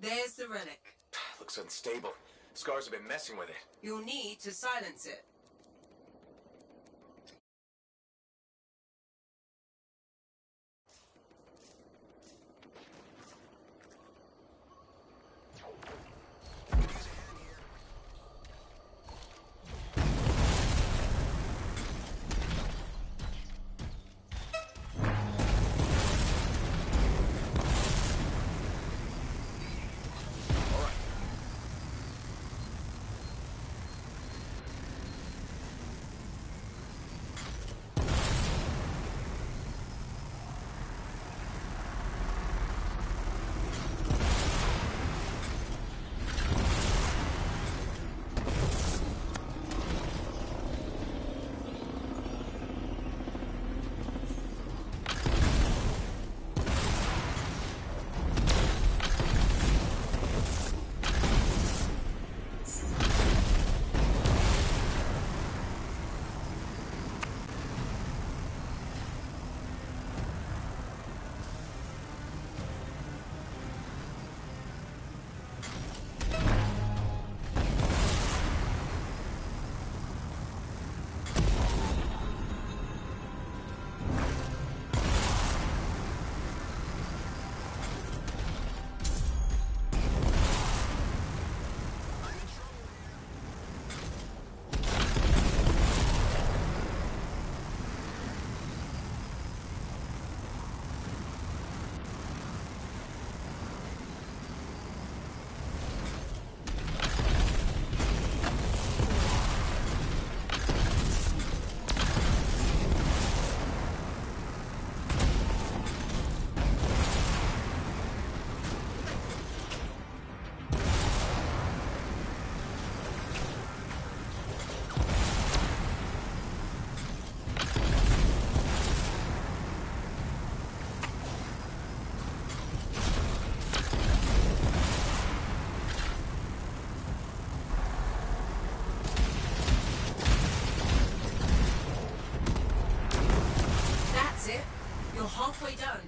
There's the relic. Looks unstable. Scars have been messing with it. You'll need to silence it. You're halfway done.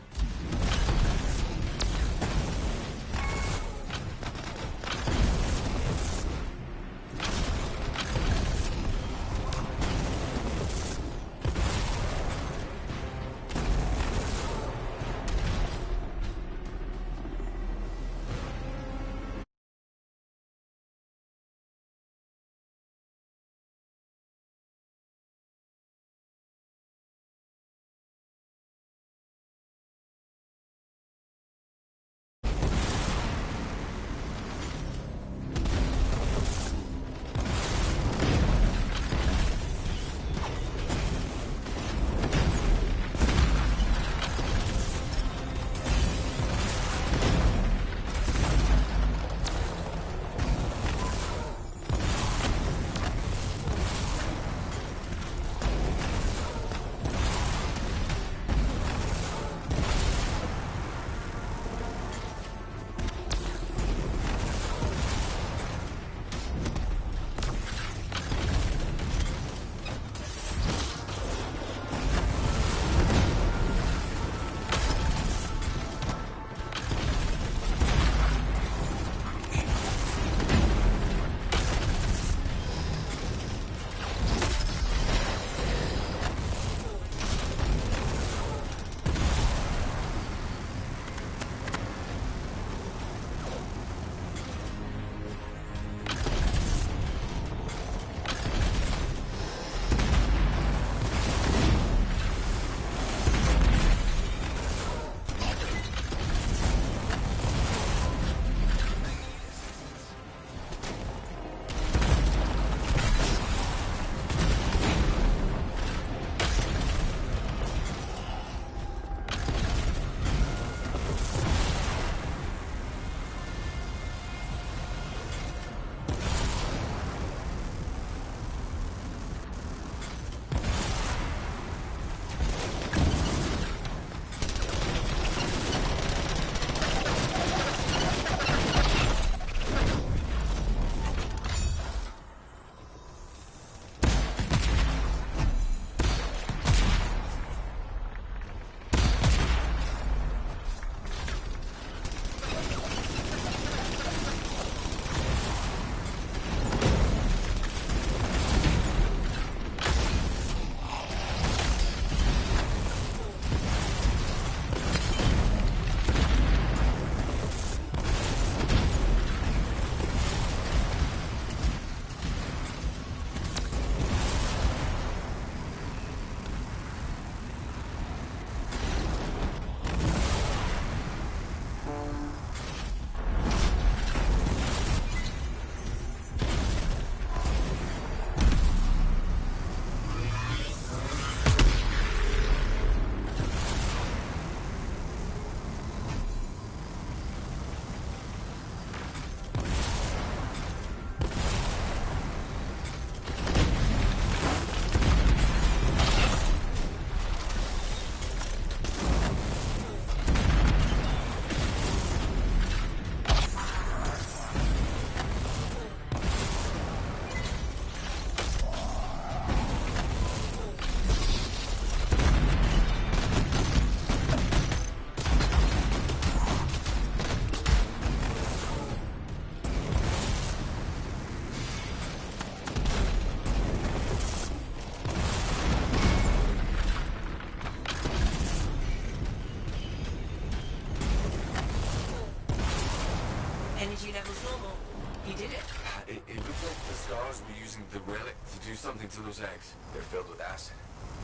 Looks normal. He did it. It looked like the scars were using the relic to do something to those eggs. They're filled with acid.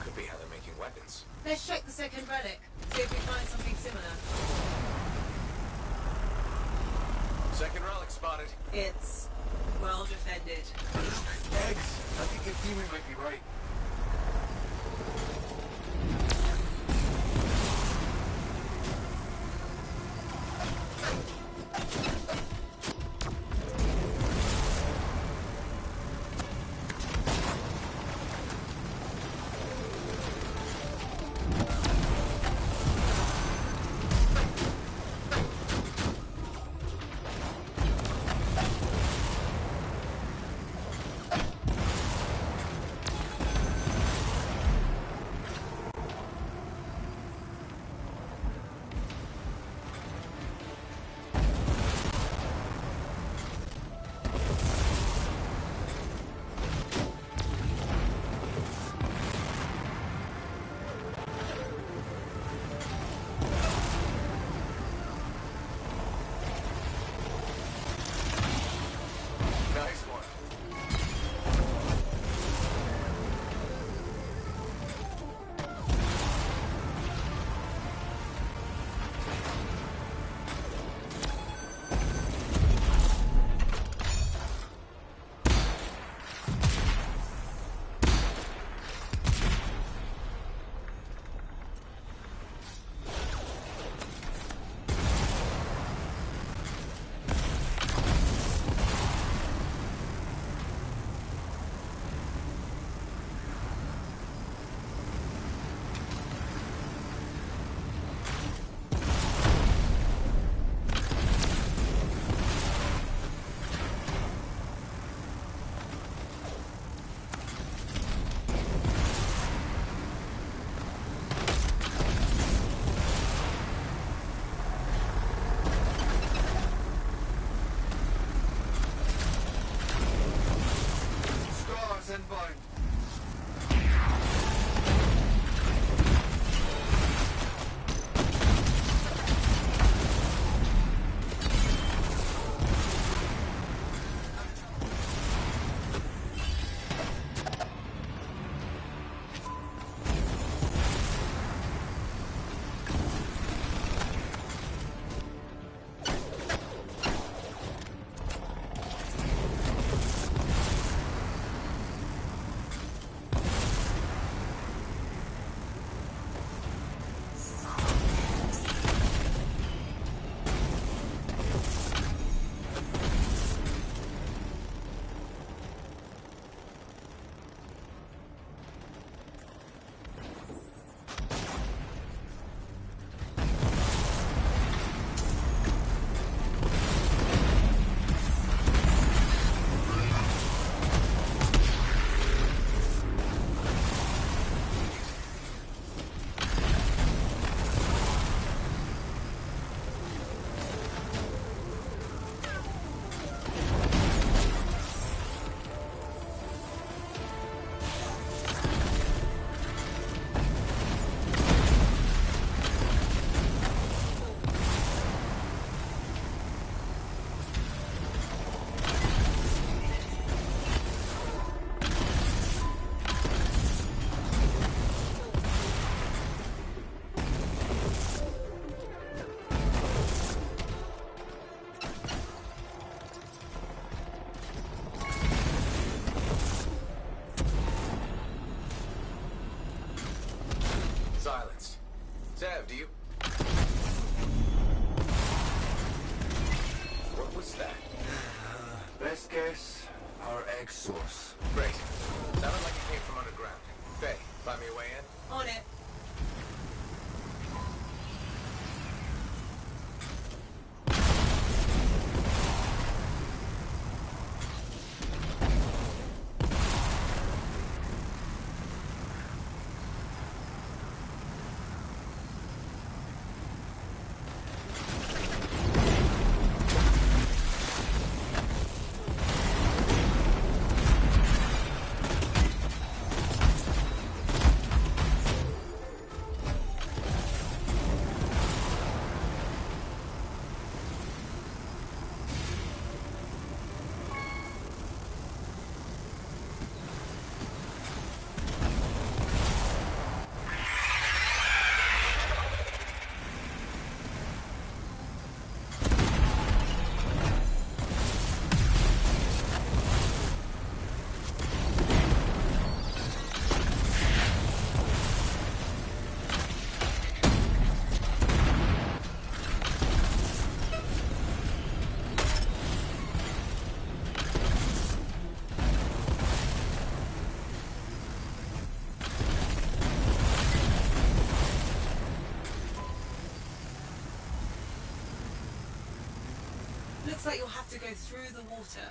Could be how they're making weapons. Let's check the second relic. See if we find something similar. Second relic spotted. It's well defended. Eggs! I think the theory might be right. Nice one. Scars and bind. Silence. Zev, do you... What was that? Best guess, our egg source. Great. Sounded like it came from underground. Faye, find me a way in? On it. Looks like you'll have to go through the water.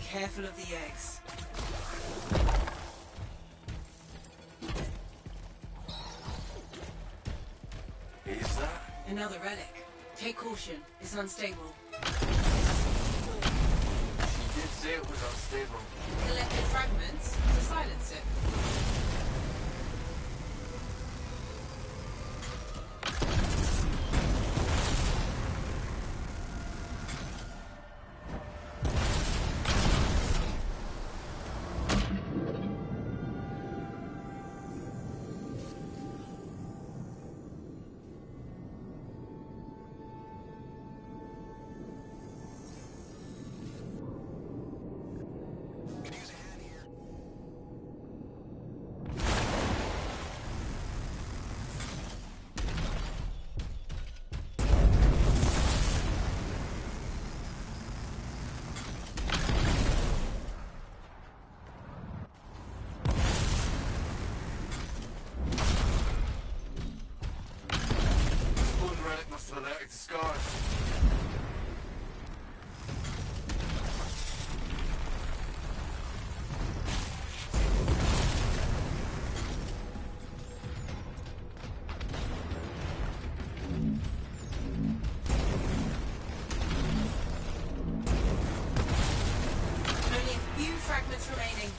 Careful of the eggs. Is that? Another relic. Take caution. It's unstable. She did say it was unstable. Collect the fragments to silence it. Alerted to scars. Only a few fragments remaining.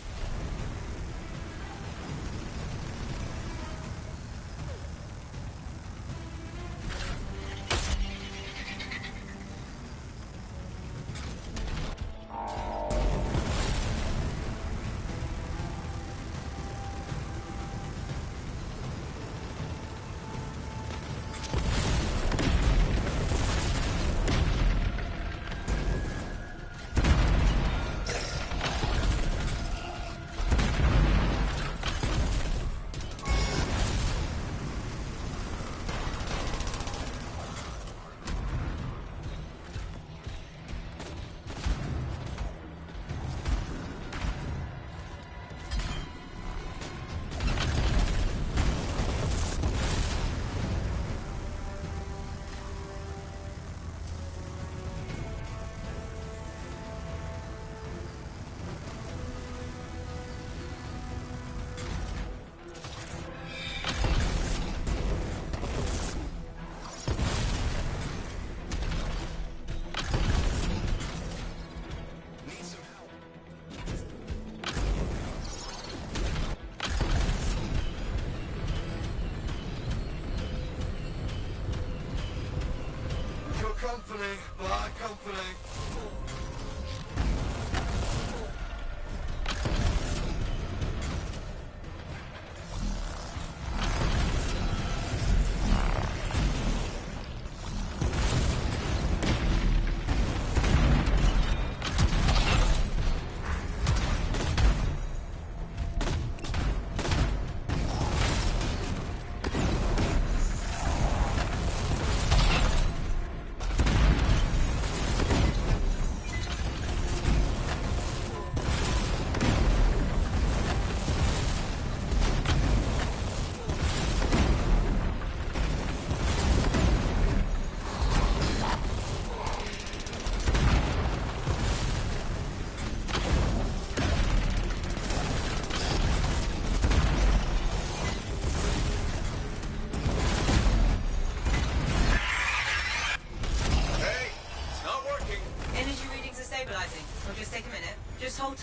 Company, bad company.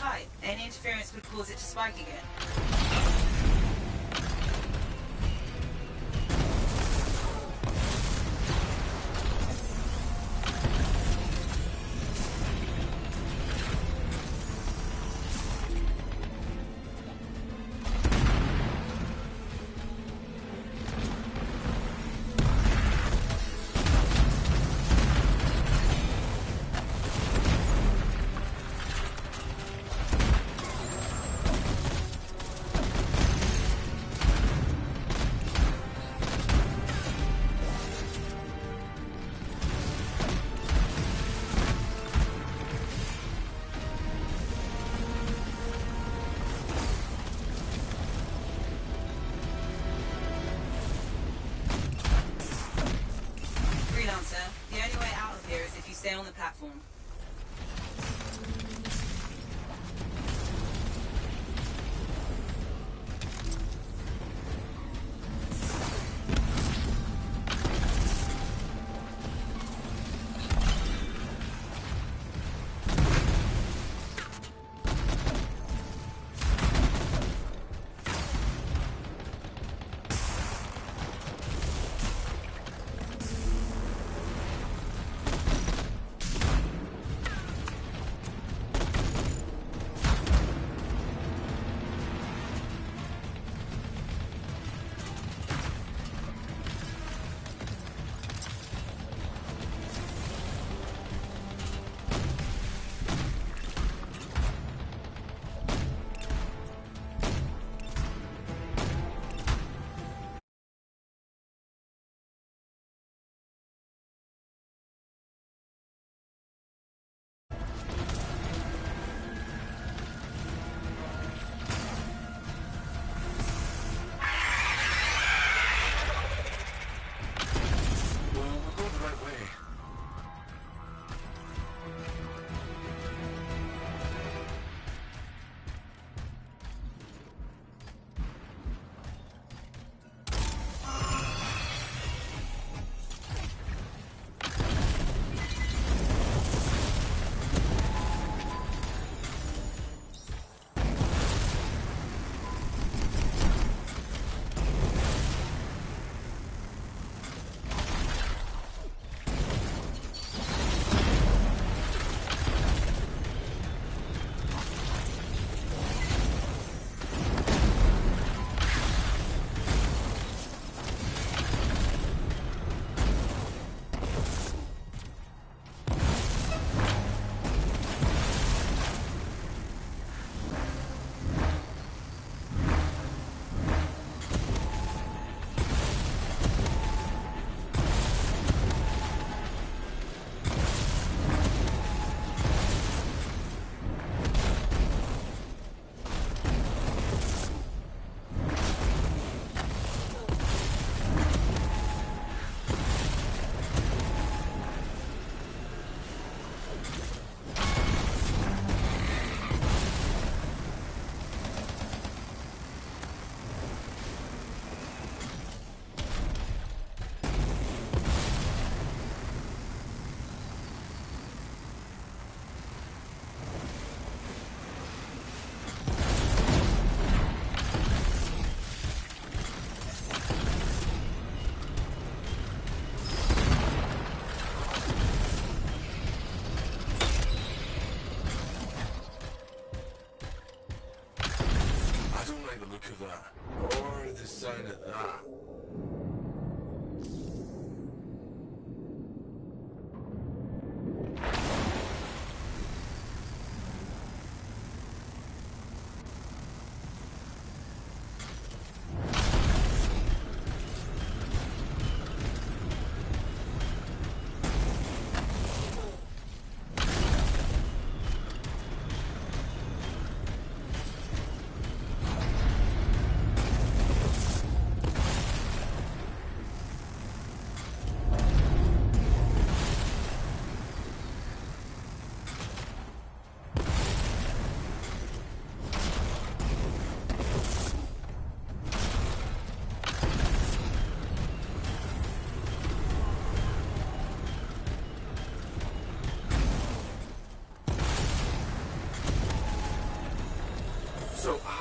tight. Any interference could cause it to spike again. The only way out of here is if you stay on the platform.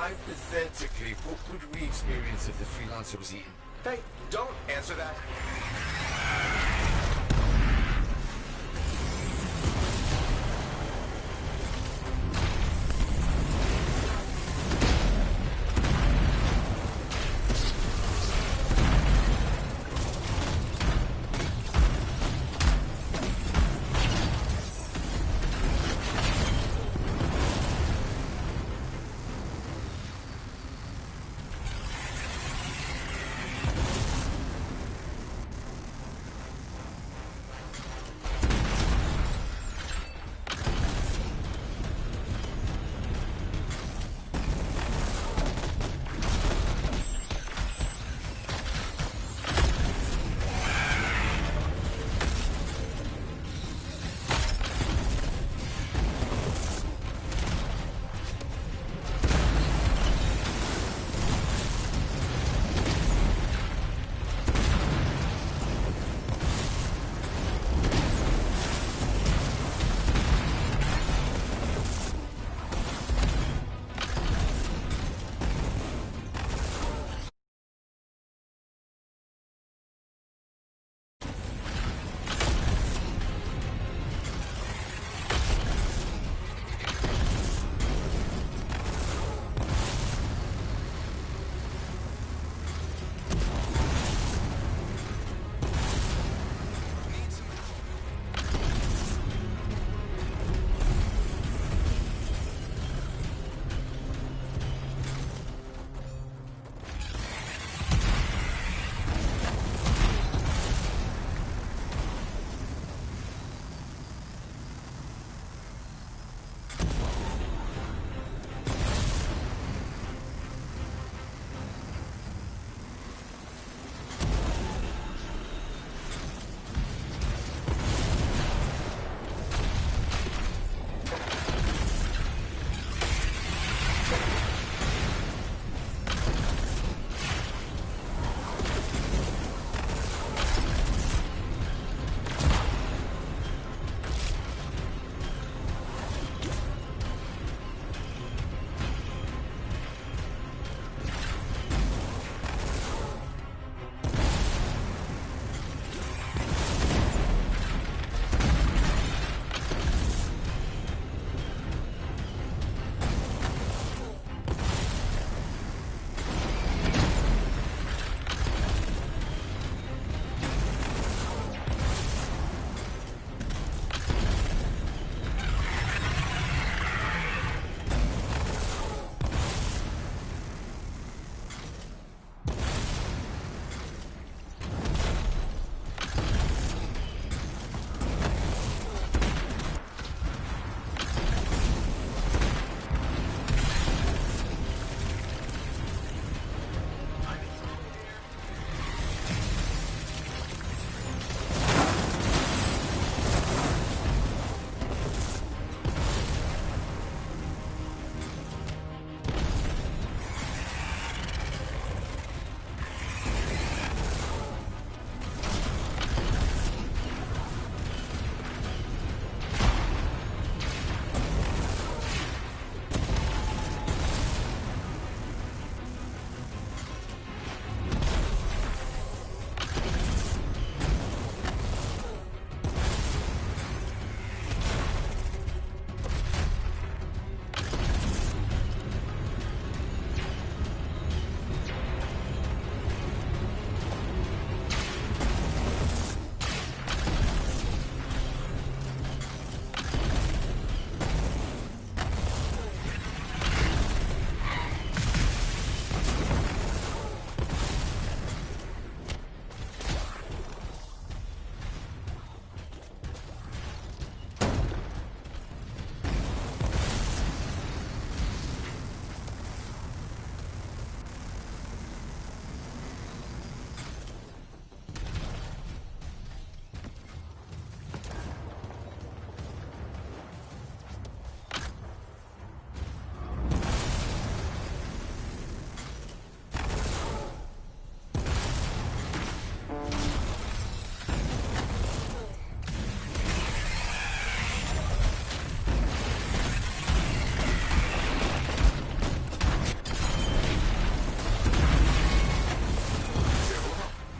Hypothetically, what would we experience if the freelancer was eaten? Hey, don't answer that.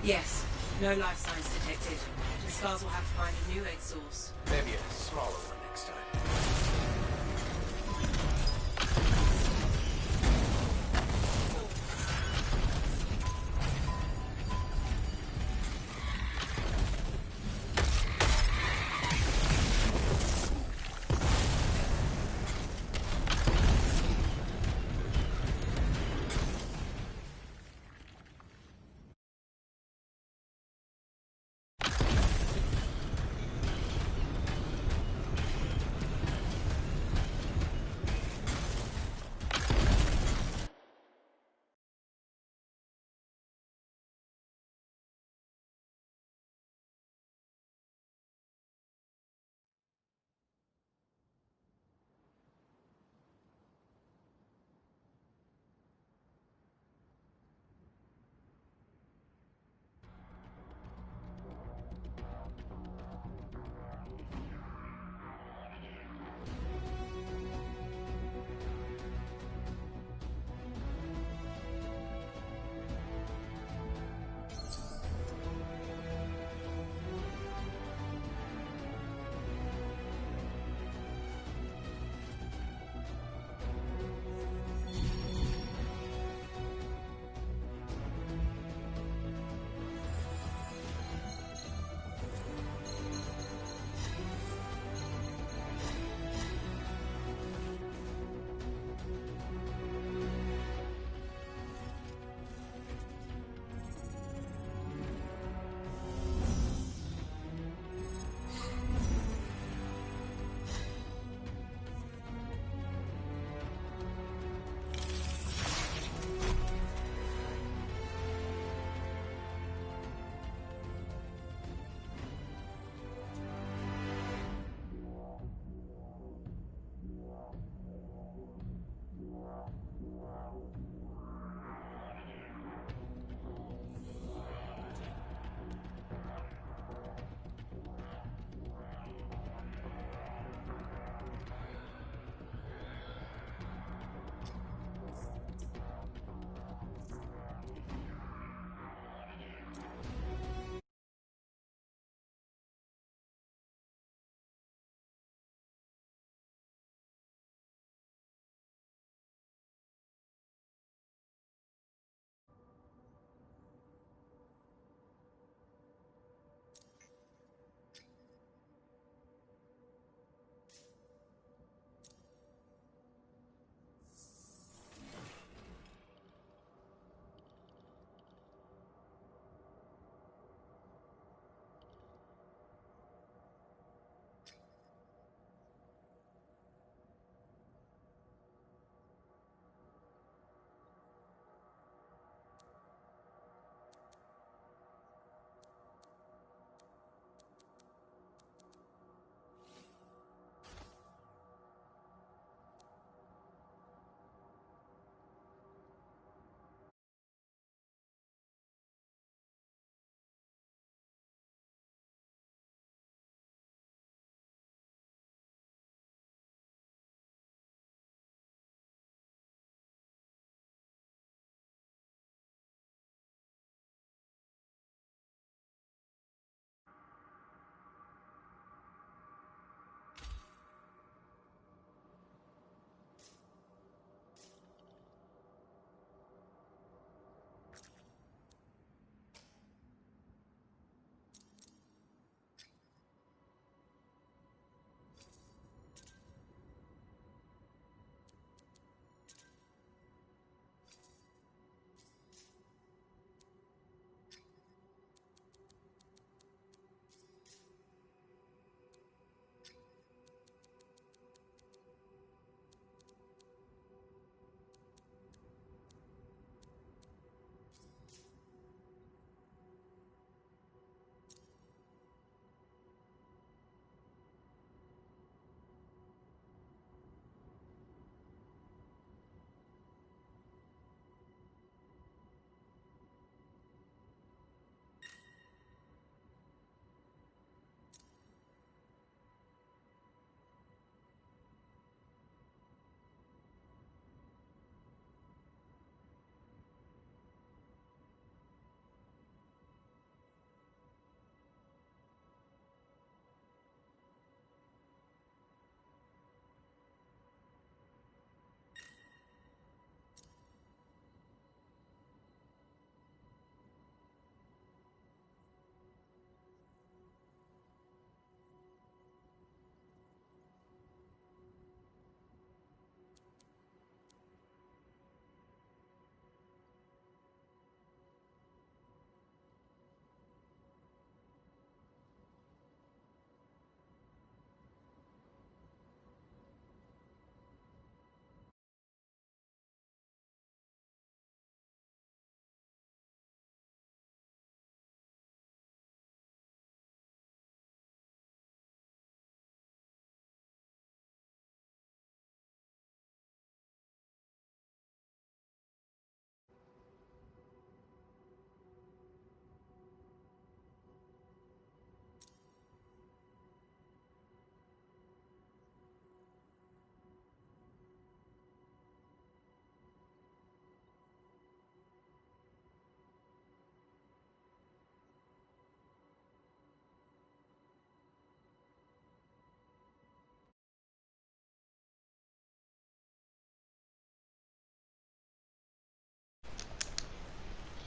Yes. No life signs detected. The scars will have to find a new egg source. Maybe a smaller one next time.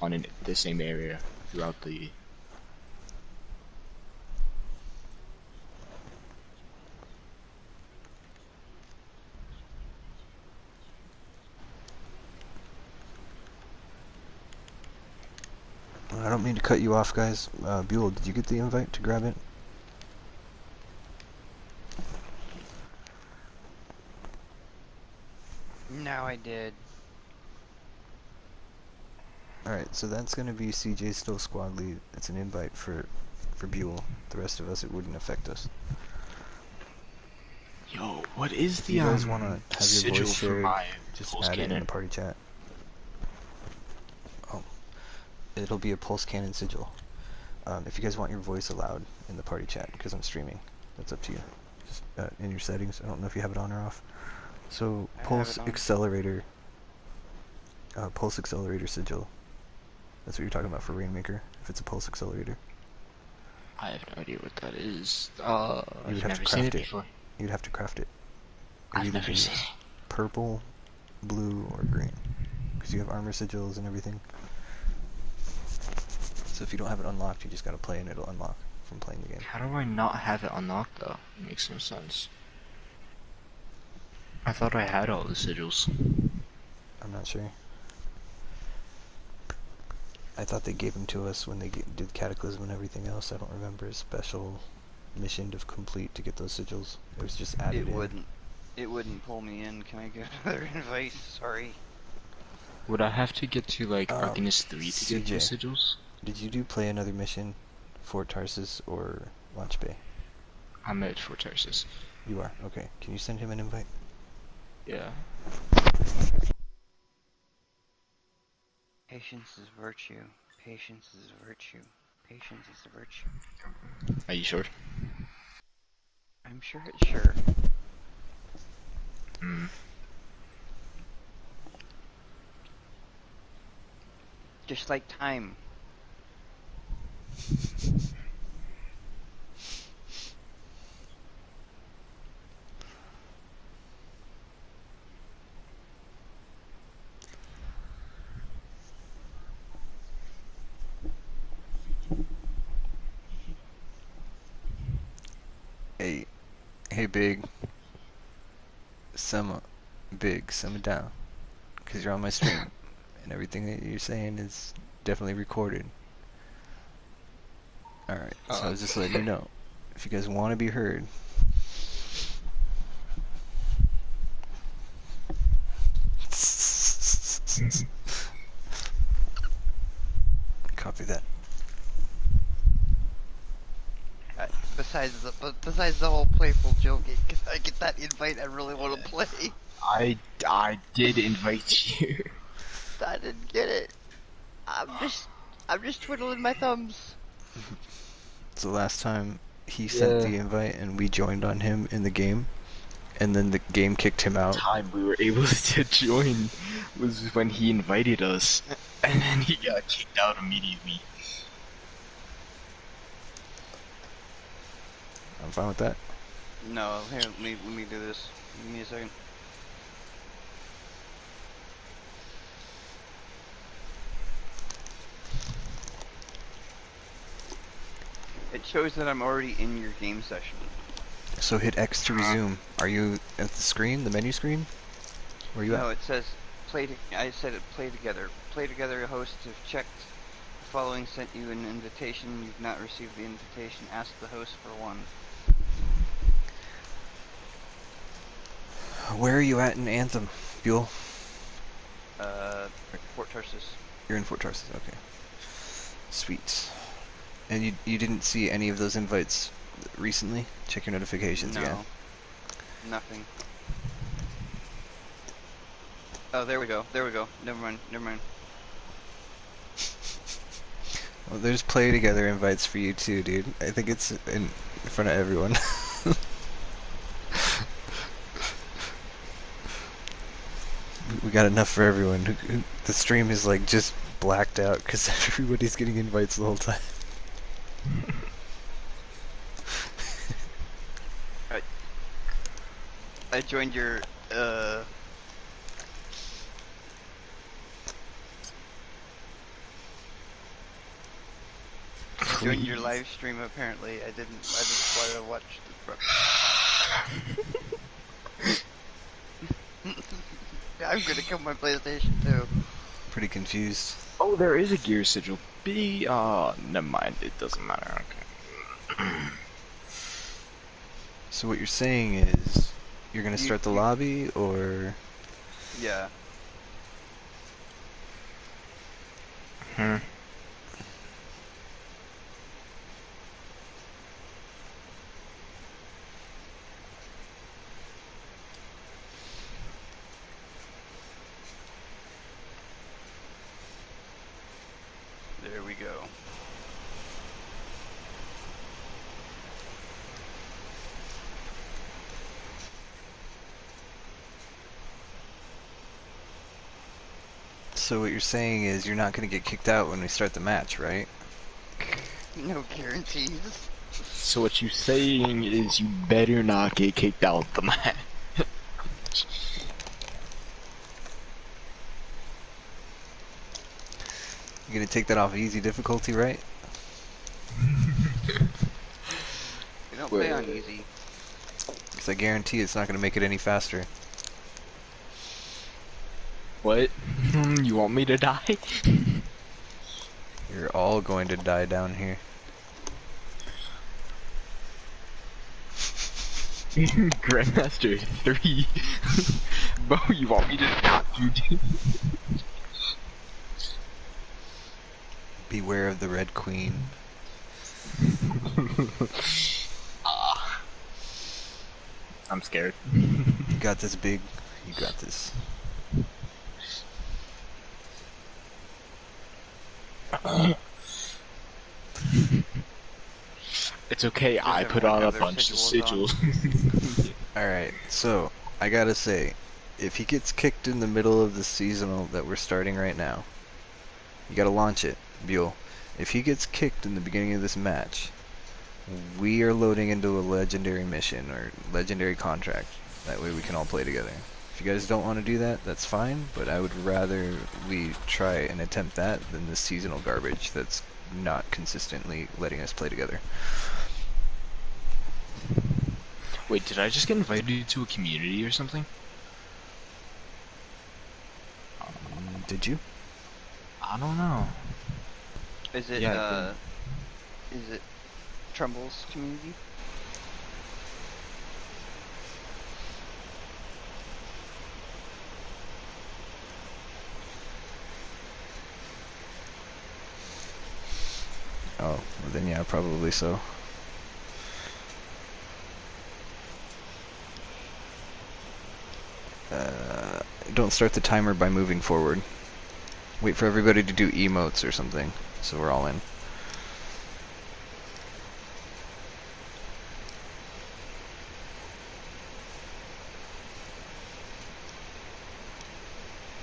on the same area throughout the. I don't mean to cut you off, guys. Buell, did you get the invite to grab it? No, I did. Alright, so that's gonna be CJ still squad lead. It's an invite for Buell. The rest of us, it wouldn't affect us. Yo, what is If the you guys wanna have your sigil voice for shared, my just pulse add it in cannon? the party chat. Oh, it'll be a pulse cannon sigil. If you guys want your voice allowed in the party chat, because I'm streaming, that's up to you. Just in your settings, I don't know if you have it on or off. So, I have pulse it on. accelerator sigil. That's what you're talking about for Rainmaker, if it's a pulse accelerator. I have no idea what that is. You I've would have never to seen it craft it. before. You'd have to craft it. I've It'd either never be seen it. purple, blue, or green. Because you have armor sigils and everything. So if you don't have it unlocked, you just gotta play and it'll unlock from playing the game. How do I not have it unlocked though? Makes no sense. I thought I had all the sigils. I'm not sure. I thought they gave them to us when they did Cataclysm and everything else. I don't remember a special mission to complete to get those sigils. It was just added in. It wouldn't pull me in. Can I get another invite? Sorry. Would I have to get to like Arcanist 3 to get those CJ, sigils? did you play another mission, Fort Tarsus or Launch Bay? I'm at Fort Tarsus. You are? Okay. Can you send him an invite? Yeah. Patience is virtue. Patience is virtue. Patience is a virtue. Are you sure? I'm sure it's sure. Hmm. Just like time. Hey, Big. Simmer down. Because you're on my stream. And everything that you're saying is definitely recorded. Alright, so I was just letting you know. If you guys want to be heard. Copy that. Besides the whole playful joking, can I get that invite? I really want to play. I did invite you. I didn't get it. I'm just twiddling my thumbs. It's the last time he sent the invite and we joined on him in the game. And then the game kicked him out. Time we were able to join was when he invited us, and then he got kicked out immediately. I'm fine with that. No, here, let me do this. Give me a second. It shows that I'm already in your game session. So hit X to resume. Are you at the screen, the menu screen? Where are you No, at? it says I said it play together. Play together. Hosts have checked. The following sent you an invitation. You've not received the invitation. Ask the host for one. Where are you at in Anthem, Buell? Fort Tarsus. You're in Fort Tarsus, okay. Sweet. And you didn't see any of those invites recently? Check your notifications again. No. Nothing. Oh, there we go. There we go. Never mind. Never mind. Well, there's play together invites for you too, dude. I think it's in front of everyone. We got enough for everyone. The stream is like just blacked out because everybody's getting invites the whole time. I joined your joined your live stream apparently. I didn't. I just wanted to watch the. I'm gonna kill my PlayStation too. Pretty confused. Oh, there is a gear sigil. Never mind. It doesn't matter. Okay. So what you're saying is, you're gonna start the lobby, or? Yeah. There we go. So what you're saying is you're not gonna get kicked out when we start the match, right? No guarantees. So what you're saying is you better not get kicked out the match. You're gonna take that off easy difficulty, right? We don't play on easy. Because I guarantee it's not gonna make it any faster. What? You want me to die? You're all going to die down here. Grandmaster 3. Bro, you want me to not do Beware of the Red Queen. I'm scared. You got this, big. You got this. It's okay, I put on a bunch of sigils. Alright, so, I gotta say, if he gets kicked in the middle of the seasonal that we're starting right now, you gotta launch it, Buell. If he gets kicked in the beginning of this match, we are loading into a legendary mission, or legendary contract. That way we can all play together. If you guys don't want to do that, that's fine, but I would rather we try and attempt that than this seasonal garbage that's not consistently letting us play together. Wait, did I just get invited to a community or something? Did you? I don't know. Is it Yeah, is it Trumbull's community? Oh, well then yeah, probably so. Don't start the timer by moving forward. Wait for everybody to do emotes or something, so we're all in.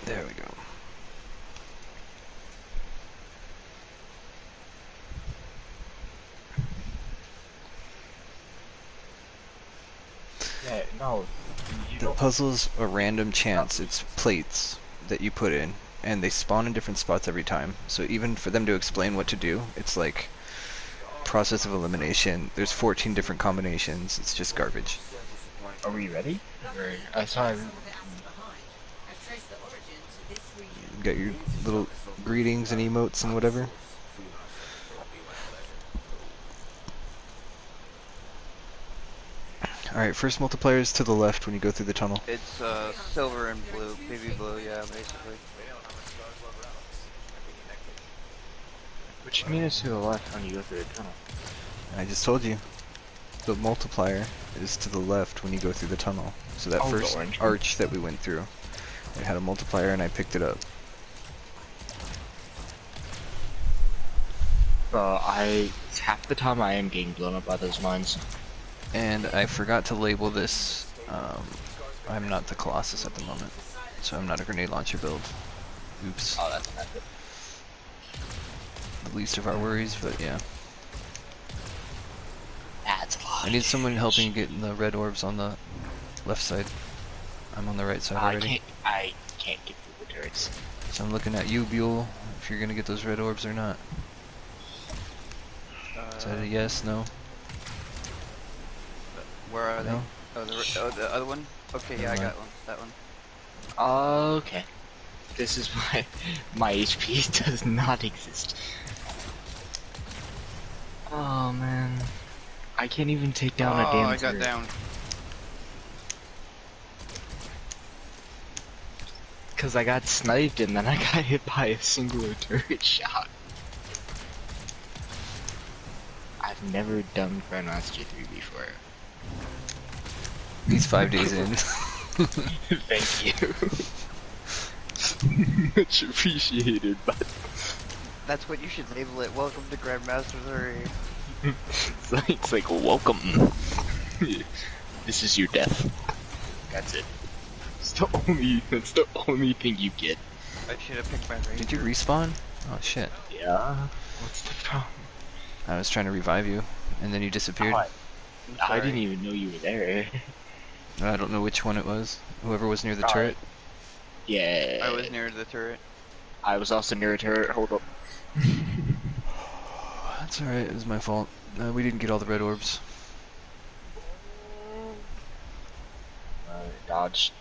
There we go. Yeah, no. The puzzle's a random chance. It's plates that you put in, and they spawn in different spots every time. So even for them to explain what to do, it's like process of elimination. There's 14 different combinations. It's just garbage. Are we ready? I saw You got your little greetings and emotes and whatever. Alright, first multiplier is to the left when you go through the tunnel. It's silver and blue, baby blue, yeah, basically. What you mean it's to the left when you go through the tunnel? I just told you. The multiplier is to the left when you go through the tunnel. So that first arch that we went through, it had a multiplier and I picked it up. Half the time I am getting blown up by those mines. And I forgot to label this, I'm not the Colossus at the moment, so I'm not a grenade launcher build. Oops. Oh, that's not good. The least of our worries, but yeah. That's a lot. I need someone helping get in the red orbs on the left side. I'm on the right side already. I can't get through the turrets. So I'm looking at you, Buell, if you're gonna get those red orbs or not. Is that a yes? No? Where are No? they? The other one? Okay, yeah, I got one. That one. Okay. This is why my HP does not exist. Oh man. I can't even take down a damn I got turret. down. Cause I got sniped and then I got hit by a singular turret shot. I've never done Grandmaster 3 before. He's 5 days in. Thank you. Much appreciated, but That's what you should label it. Welcome to Grandmaster 3. it's like welcome. This is your death. That's it. That's the only thing you get. I should have picked my ranger. Did you respawn? Oh shit. Yeah. What's the problem? I was trying to revive you, and then you disappeared. Oh, I'm I sorry. didn't even know you were there. I don't know which one it was. Whoever was near the Oh. turret. Yeah. I was near the turret. I was also near a turret. Hold up. That's alright, it was my fault. We didn't get all the red orbs. Dodge.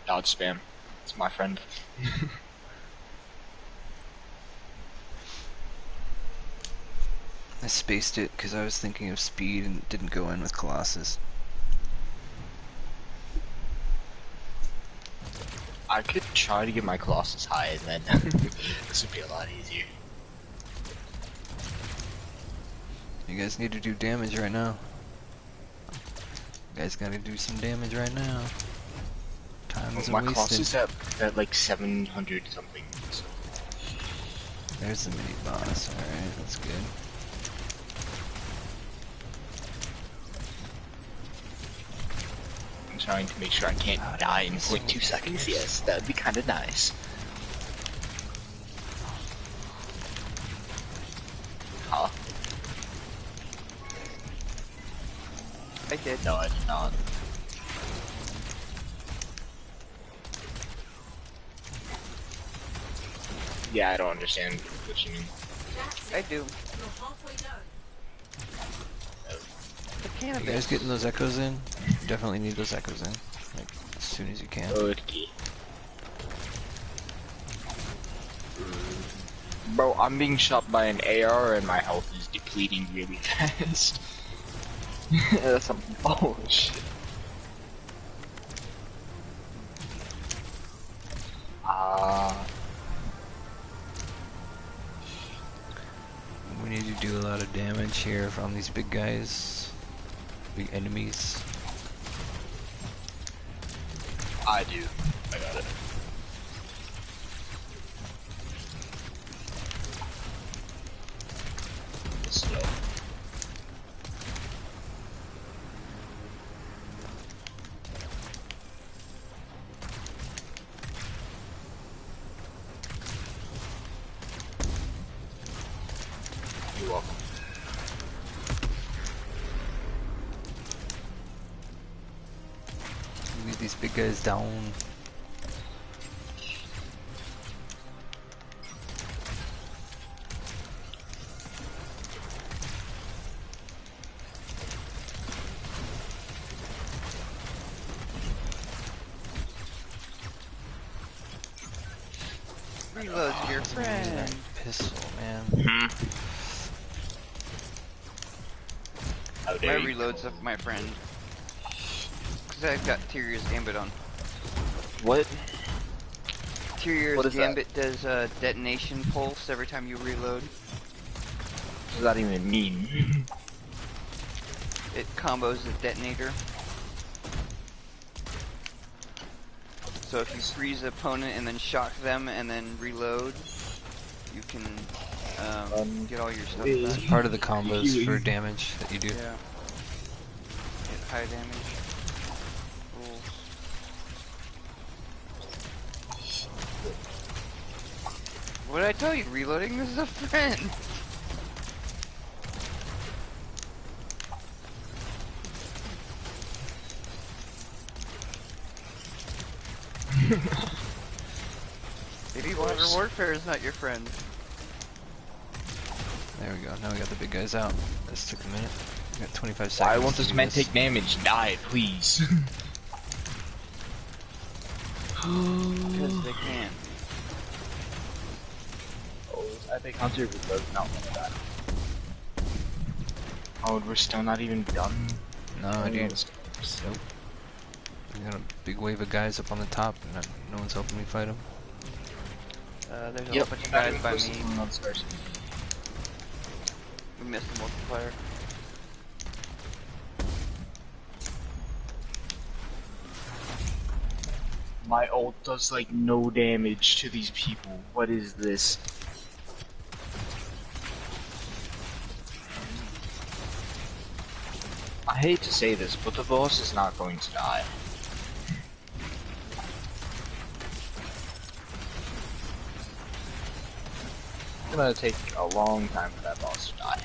Dodge spam. It's my friend. I spaced it because I was thinking of speed and didn't go in with Colossus. I could try to get my Colossus high and then this would be a lot easier. You guys need to do damage right now. You guys gotta do some damage right now. Time isn't My wasted. Colossus at like 700 something. So. There's the mini boss. Alright, that's good. I'm trying to make sure I can't die in 0.2 seconds. Yes, that'd be kind of nice. Huh? I did. No, I did not. Yeah, I don't understand what you mean. I do. You're halfway done. The You cannabis. guys getting those echoes in? You definitely need those echoes in. Like, as soon as you can. Okay. Bro, I'm being shot by an AR and my health is depleting really fast. That's some bullshit. We need to do a lot of damage here from these big guys. Big enemies. I do. I got it. Slow. You're welcome. Leave these big guys down. Reload your friend. Pistol, man. How My dare you. reloads of my friend. Cause I've got Tyrion's Gambit on. What? Tyrion's What is that? Gambit does a detonation pulse every time you reload. What does that even mean? It combos the detonator. So if you freeze the opponent and then shock them and then reload, you can get all your stuff Wait. back. Part of the combos Healing. for damage that you do. Yeah. Get high damage. Rules. What did I tell you? Reloading this is a friend. Maybe Modern Warfare is not your friend. There There we go. Now we got the big guys out. This took a minute. We got 25 seconds. Why won't to this do man take damage? Die, please. Because they can. Oh, Epic Hunter does not want to die. Oh, we're still not even done. No, dude. Nope. We got a big wave of guys up on the top, and no one's helping me fight them. There's a whole bunch of guys by me. On stars. We missed the multiplier. My ult does like no damage to these people. What is this? I hate to say this, but the boss is not going to die. It's gonna take a long time for that boss to die.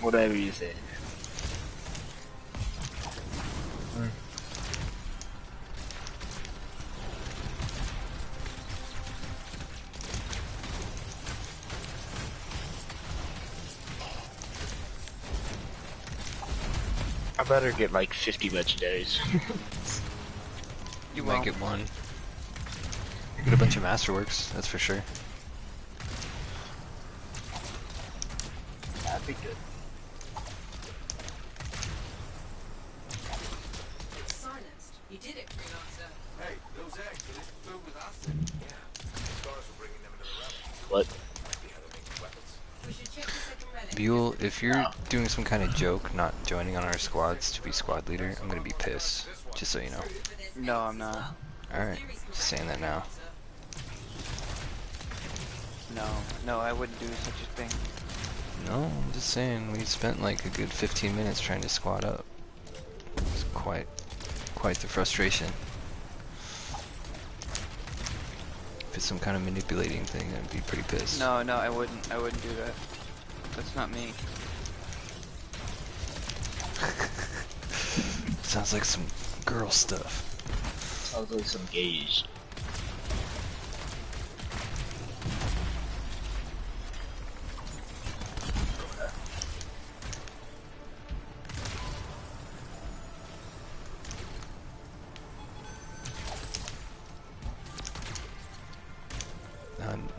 Whatever you say. I better get like 50 legendaries. You might won't. get one. You get a bunch of masterworks, that's for sure. That'd be good. Silenced. You did it, freelancer. Hey, those eggs, are they filled with acid? Yeah. The scars were bringing them into the relic. What? Might be how they make weapons. We should check the second relic. Buell, if you're doing some kind of joke, not joining on our squads to be squad leader, I'm gonna be pissed. Just so you know. No, I'm not. Alright, just saying that now. No, I wouldn't do such a thing. No, I'm just saying, we spent like a good 15 minutes trying to squad up. It's quite the frustration. If it's some kind of manipulating thing, I'd be pretty pissed. No, I wouldn't do that. That's not me. Sounds like some girl stuff. Sounds like some gays.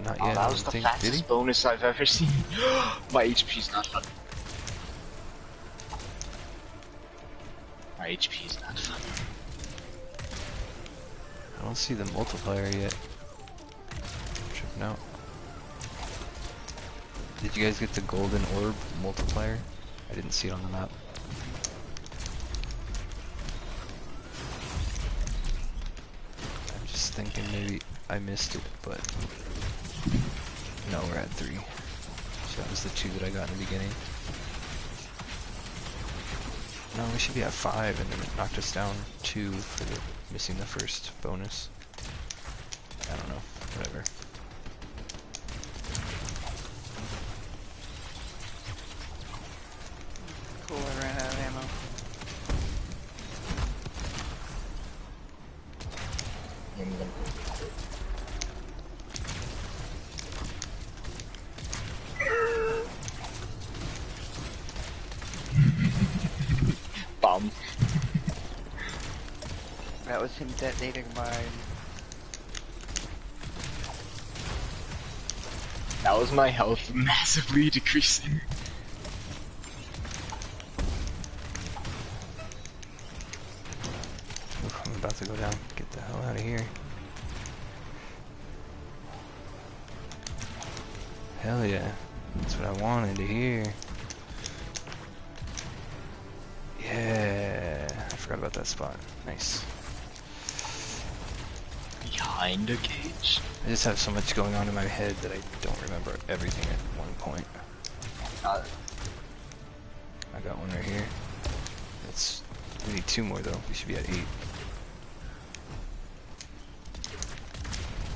Not Oh, yet. that I was don't the think. Did fastest he? bonus I've ever seen. My HP's not fun. My HP is not fun. I don't see the multiplier yet. Tripping out. Did you guys get the golden orb multiplier? I didn't see it on the map. I'm just thinking maybe I missed it, but no, we're at 3. So that was the 2 that I got in the beginning. No, we should be at 5, and then it knocked us down 2 for the missing the first bonus. I don't know, whatever. Cool, I ran out of ammo. Bomb. That was him detonating mine. That was my health massively decreasing. Oof, I'm about to go down. Get the hell out of here. Hell yeah. That's what I wanted to hear. Yeah. I forgot about that spot. Nice. Behind a cage? I just have so much going on in my head that I don't remember everything at one point. I got one right here. We need 2 more though. We should be at 8.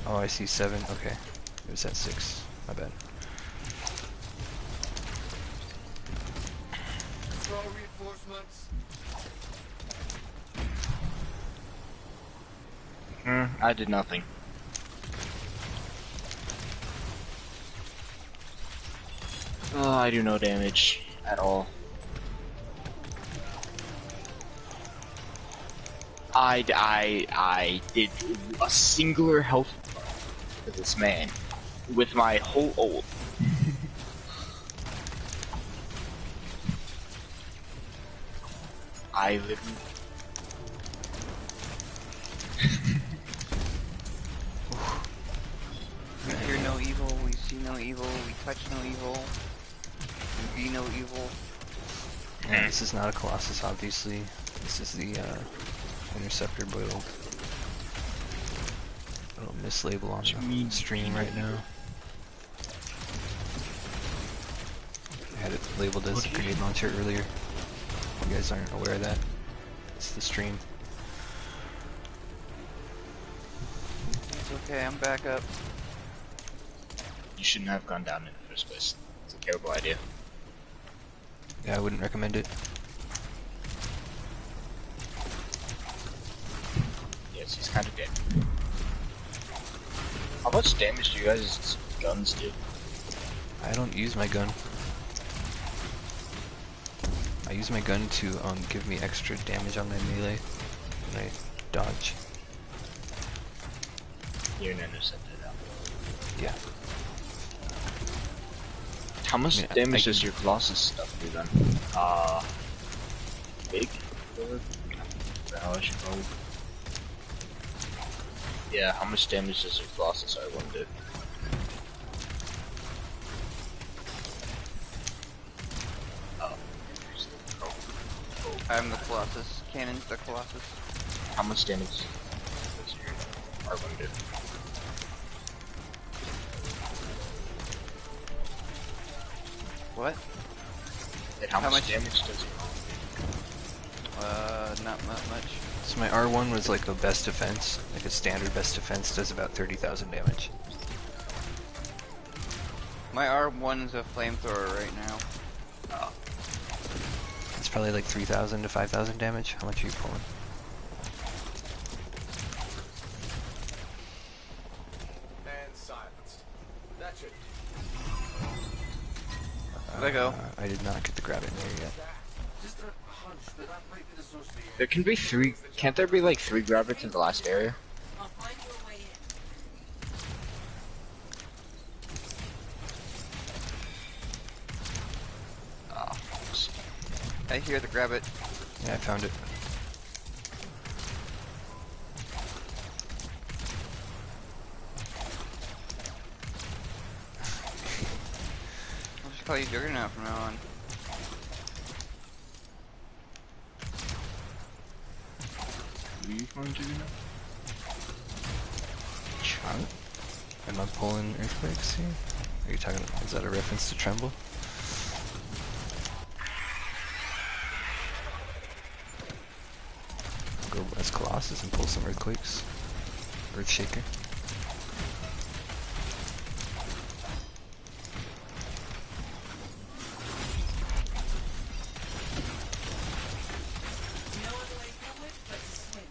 Oh, I see 7. Okay. It was at 6. My bad. Control reinforcements. I did nothing. I do no damage at all. I did a singular health to this man with my whole ult. I literally. We hear no evil, we see no evil, we touch no evil, we be no evil. Yeah, this is not a Colossus, obviously. This is the Interceptor build. Little mislabel on the stream right now. I had it labeled as a grenade launcher earlier. If you guys aren't aware of that, it's the stream. It's okay, I'm back up. You shouldn't have gone down in the first place. It's a terrible idea. Yeah, I wouldn't recommend it. Yes, he's kind of dead. How much damage do you guys' guns do? I don't use my gun. I use my gun to give me extra damage on my melee when I dodge. You're an interceptor now. Yeah. How much I mean, damage does your Colossus stuff do then? Big? How I should probably. Yeah, how much damage does your Colossus R1 do? I'm the Colossus. Cannon's the Colossus. How much damage does your R1 do? What? And how How much much? damage does it? Not much. So my R1 was like a best defense, like a standard best defense does about 30,000 damage. My R1 is a flamethrower right now. Oh. It's probably like 3,000 to 5,000 damage. How much are you pulling? And silenced. That should Where'd I go? I did not get the grab in there yet. just a hunch that that might be the source of the There can be 3. Can't there be like 3 grabbers in the last area? I'll find you a way in. Oh. I hear the grab it. Yeah, I found it. I'll just call you Juggernaut from now on. Who are you going to do now? Chunk? Am I pulling earthquakes here? Are you talking? Is that a reference to Tremble? Go as Colossus and pull some earthquakes. Earthshaker. No other way forward but to swim.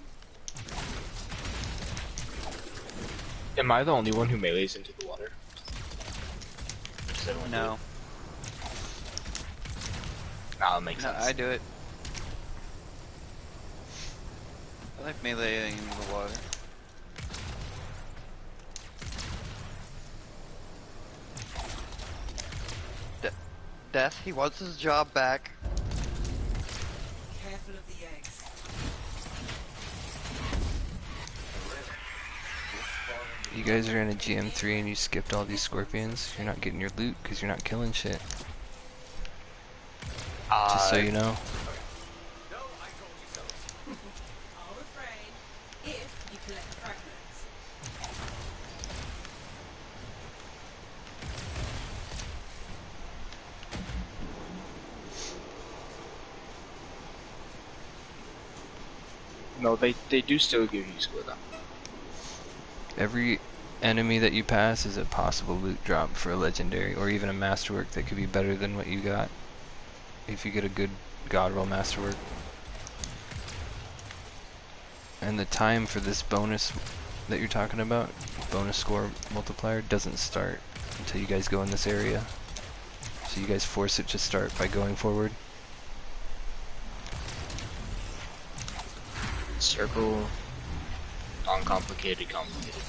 Am I the only one who melees into the water? Does everyone do No. it? Ah, that makes No, sense. I do it. I like meleeing into the water. Death, he wants his job back. Careful of the eggs. You guys are in a GM3 and you skipped all these scorpions. You're not getting your loot because you're not killing shit. Just so you know. No, I told you so. I'll refrain if you collect the fragments. No, they do still give you score though. Every enemy that you pass is a possible loot drop for a legendary or even a masterwork that could be better than what you got if you get a good god roll masterwork. And the time for this bonus that you're talking about, bonus score multiplier, doesn't start until you guys go in this area. So you guys force it to start by going forward. Circle. Uncomplicated, complicated.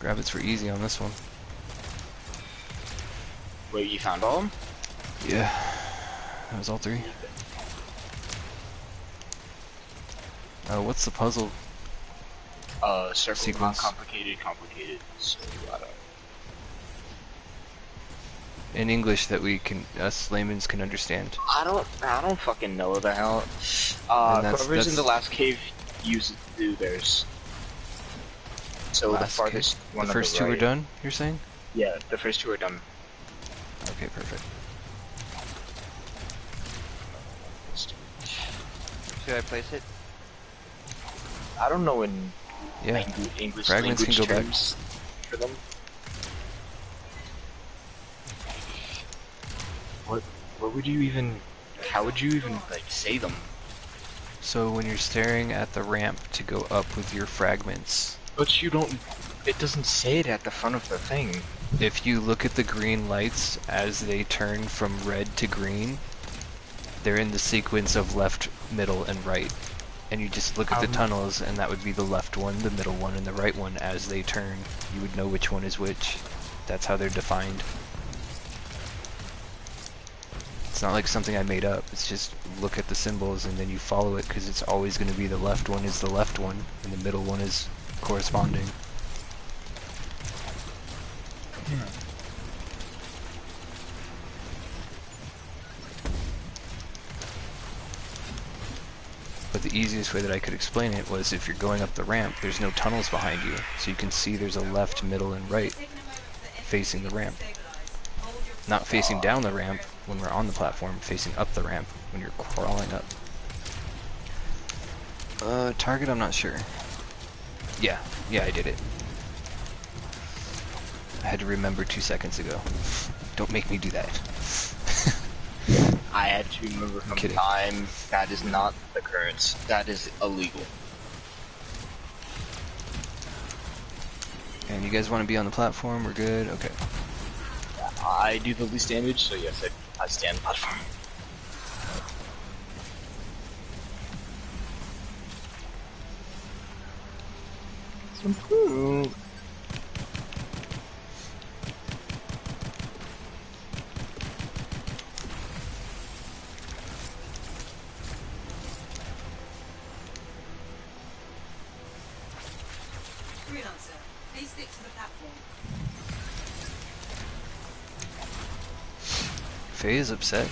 Rabbits were easy on this one. Wait, you found all of them? Yeah, that was all 3. What's the puzzle? Circle, Sequence. complicated, complicated. So, I don't... In English that we can, us laymen can understand. I don't fucking know what the hell. And Whoever's in the last cave uses do theirs. So the Last farthest cave. one The on first the 2 right. are done, you're saying? Yeah, the first 2 are done. Okay, perfect. Should I place it? I don't know in Yeah, English fragments language can go back. terms for them. What would you even? How would you even like say them? So when you're staring at the ramp to go up with your fragments, But you don't. It doesn't say it at the front of the thing. if you look at the green lights as they turn from red to green, they're in the sequence of left, middle, and right. And you just look at the tunnels, and that would be the left one, the middle one, and the right one as they turn. You would know which one is which. That's how they're defined. It's not like something I made up. It's just look at the symbols and then you follow it, because it's always going to be the left one is the left one, and the middle one is corresponding. But the easiest way that I could explain it was if you're going up the ramp, there's no tunnels behind you, so you can see there's a left, middle, and right facing the ramp. Not facing down the ramp when we're on the platform, facing up the ramp when you're crawling up. Target, I'm not sure. Yeah, I did it. I had to remember 2 seconds ago. Don't make me do that. I had to remember from kidding. time. That is not the occurrence. That is illegal. And you guys want to be on the platform? We're good? Okay. I do the least damage, so yes, I stand platform. Some food. Freelancer, please stick to the platform. Faye is upset.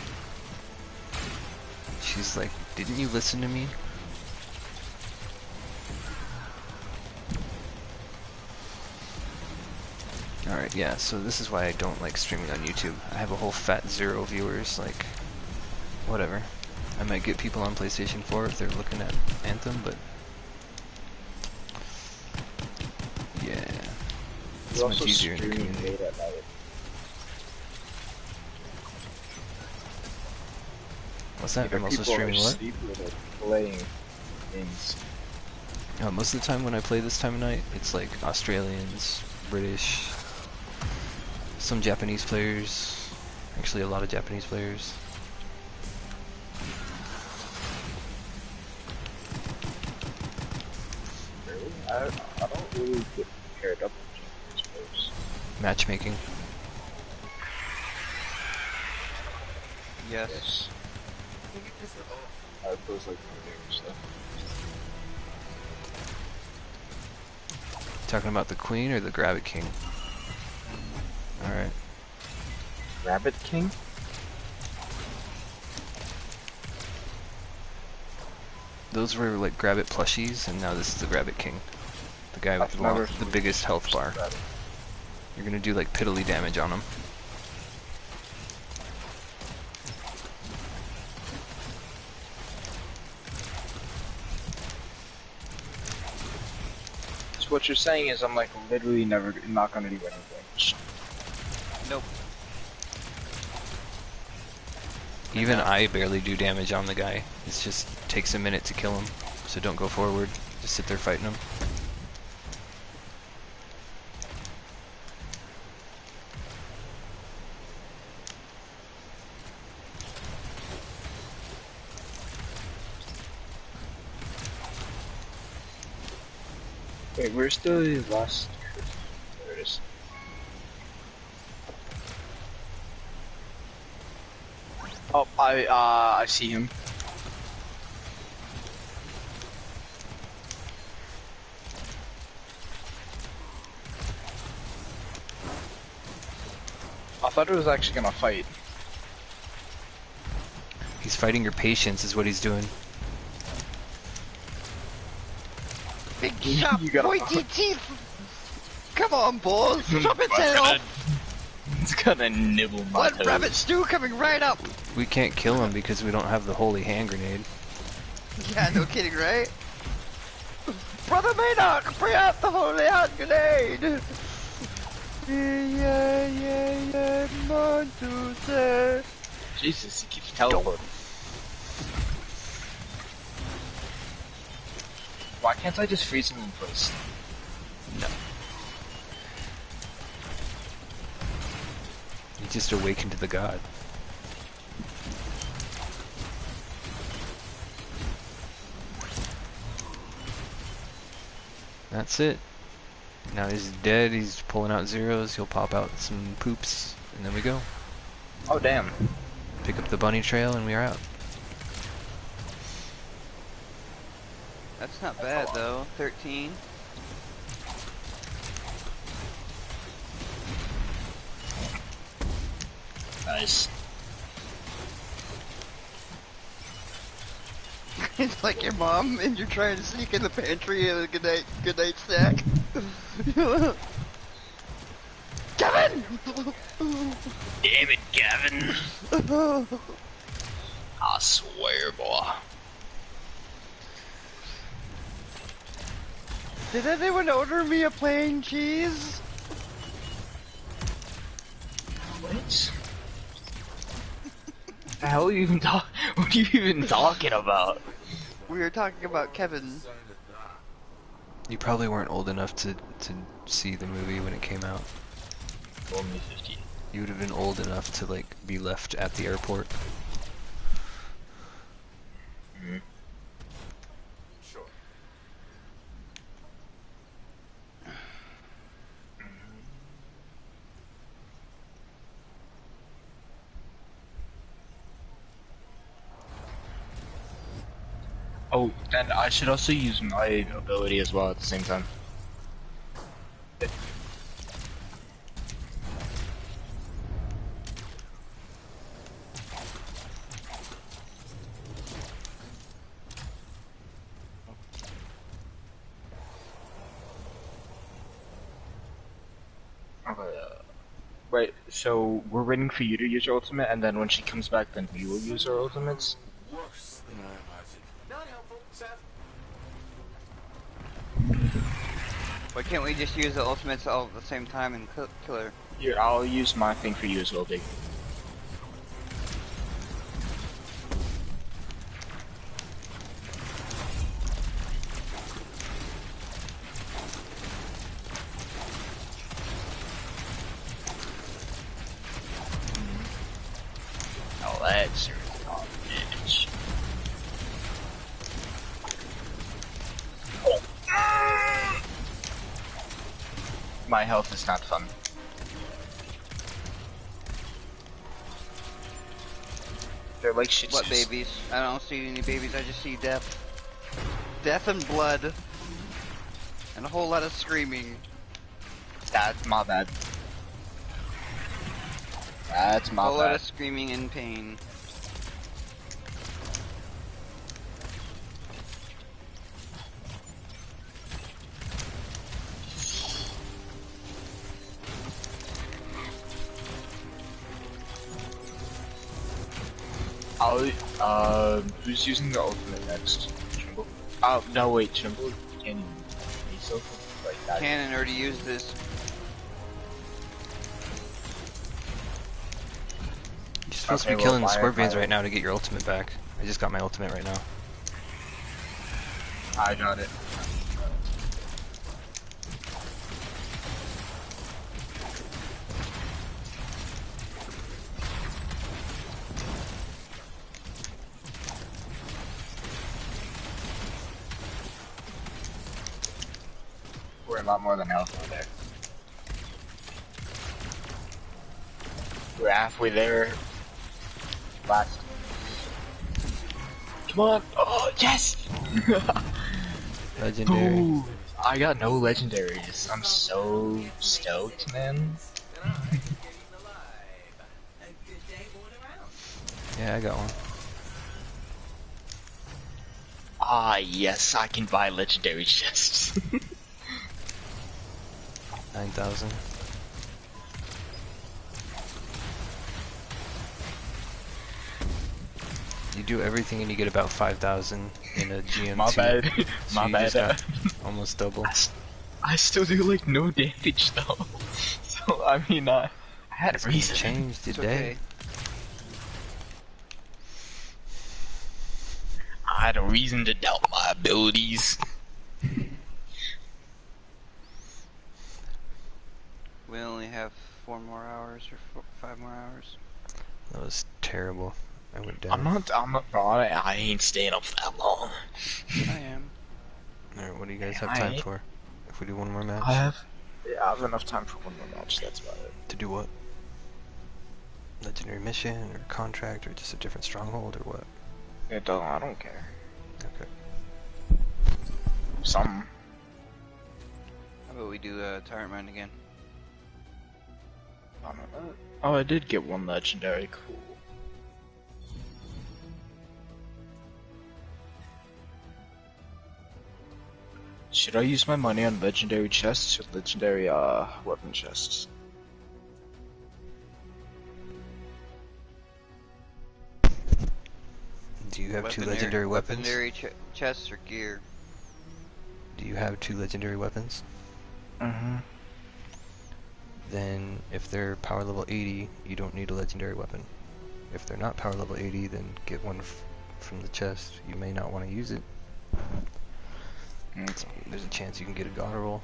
She's like, didn't you listen to me? Alright, yeah, so this is why I don't like streaming on YouTube. I have a whole fat 0 viewers, like, whatever. I might get people on PlayStation 4 if they're looking at Anthem, but... yeah. It's much easier in the community. Late at night. What's that? Either I'm also people are streaming what? asleep or they're playing games. Most of the time when I play this time of night, it's like Australians, British, some Japanese players, actually a lot of Japanese players. Really? I don't really get paired up with Japanese players. Matchmaking. Yes. I suppose like my stuff. Talking about the Queen or the Grabbit King? Alright. Rabbit King? Those were like Grabbit plushies, and now this is the Grabbit King. The guy with I've never the biggest health bar. Rabbit. You're gonna do like piddly damage on him. So what you're saying is I'm like literally never not gonna do anything. Nope. Even I barely do damage on the guy. It just takes a minute to kill him. So don't go forward. Just sit there fighting him. Wait, where's the last? There it is. Oh, I see him. I thought it was actually gonna fight. He's fighting your patience is what he's doing. Big sharp, You gotta- pointy teeth! Come on, balls! Chop its head off! It's gonna nibble my What toes. rabbit stew coming right up! We can't kill him because we don't have the holy hand grenade. Yeah, no kidding, right? Brother Maynard, bring out the holy hand grenade! Yeah, 1, 2, 3. Jesus, he keeps teleporting. Why can't I just freeze him in place? No. He just awakened to the god. That's it. Now he's dead, he's pulling out zeros, he'll pop out some poops, and then we go. Oh damn. Pick up the bunny trail and we are out. That's not bad though, 13. Nice. It's like your mom and you're trying to sneak in the pantry and a good night snack. Kevin! Damn it, Gavin. I swear, boy. Did anyone order me a plain cheese? What? The hell are you even what are you even talking about? We were talking about Kevin. You probably weren't old enough to see the movie when it came out. Only 15. You would have been old enough to like be left at the airport. Mm-hmm. Sure. Oh, then I should also use my ability as well at the same time. Right, so we're waiting for you to use your ultimate, and then when she comes back, then we will use our ultimates. Worse than I imagined. Not helpful, Seth. Why can't we just use the ultimates all at the same time and kill her? Here, I'll use my thing for you as well, Big. Oh, that's not damage. Oh. My health is not fun. They're like shit. What babies? I don't see any babies, I just see death. Death and blood. And a whole lot of screaming. That's my bad. That's A my whole lot bad. of screaming and pain. Who's using the ultimate next? Trimble? Oh, no, wait, Trimble can't even be so like that. Cannon already used this. Just supposed to Okay, be well, killing the why- scorpions why- right now to get your ultimate back. I just got my ultimate right now. I got it. We're a lot more than health over there. We're halfway there. Last. Come on! Oh, yes! Legendary. Ooh, I got no legendaries. I'm so stoked, man. A good day all around. Yeah, I got one. Ah, yes, I can buy legendary chests. 9,000. You do everything and you get about 5,000 in a GM2. My bad. So My you bad. just got almost double. I still do like no damage though. So I mean, I had a It's gonna reason. change It's today. okay. I had a reason to doubt my abilities. We only have 4 more hours or 5 more hours. That was terrible. I went down. I'm not, bro. I ain't staying up that long. I am. Alright, what do you guys Yeah, have time I- for? If we do one more match? Yeah, I have enough time for one more match. That's about it. To do what? Legendary mission or contract or just a different stronghold or what? I don't care. Okay. Something. How about we do Tyrant Mine again? I don't know. Oh, I did get one legendary. Cool. Should I use my money on legendary chests or legendary weapon chests? Do you have two legendary weapons? Legendary chests or gear? Do you have 2 legendary weapons? Mm-hmm. Then if they're power level 80, you don't need a legendary weapon. If they're not power level 80, then get one from the chest. You may not want to use it. There's a chance you can get a god roll,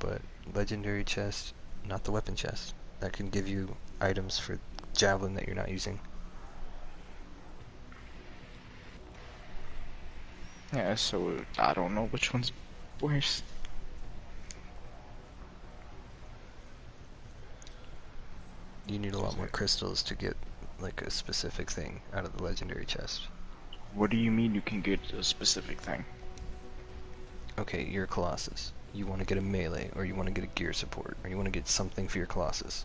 but legendary chest, not the weapon chest. That can give you items for javelin that you're not using. Yeah, so I don't know which one's worse. You need a lot more crystals to get like a specific thing out of the legendary chest. What do you mean you can get a specific thing? Okay, you're a Colossus. You want to get a melee, or you want to get a gear support, or you want to get something for your Colossus.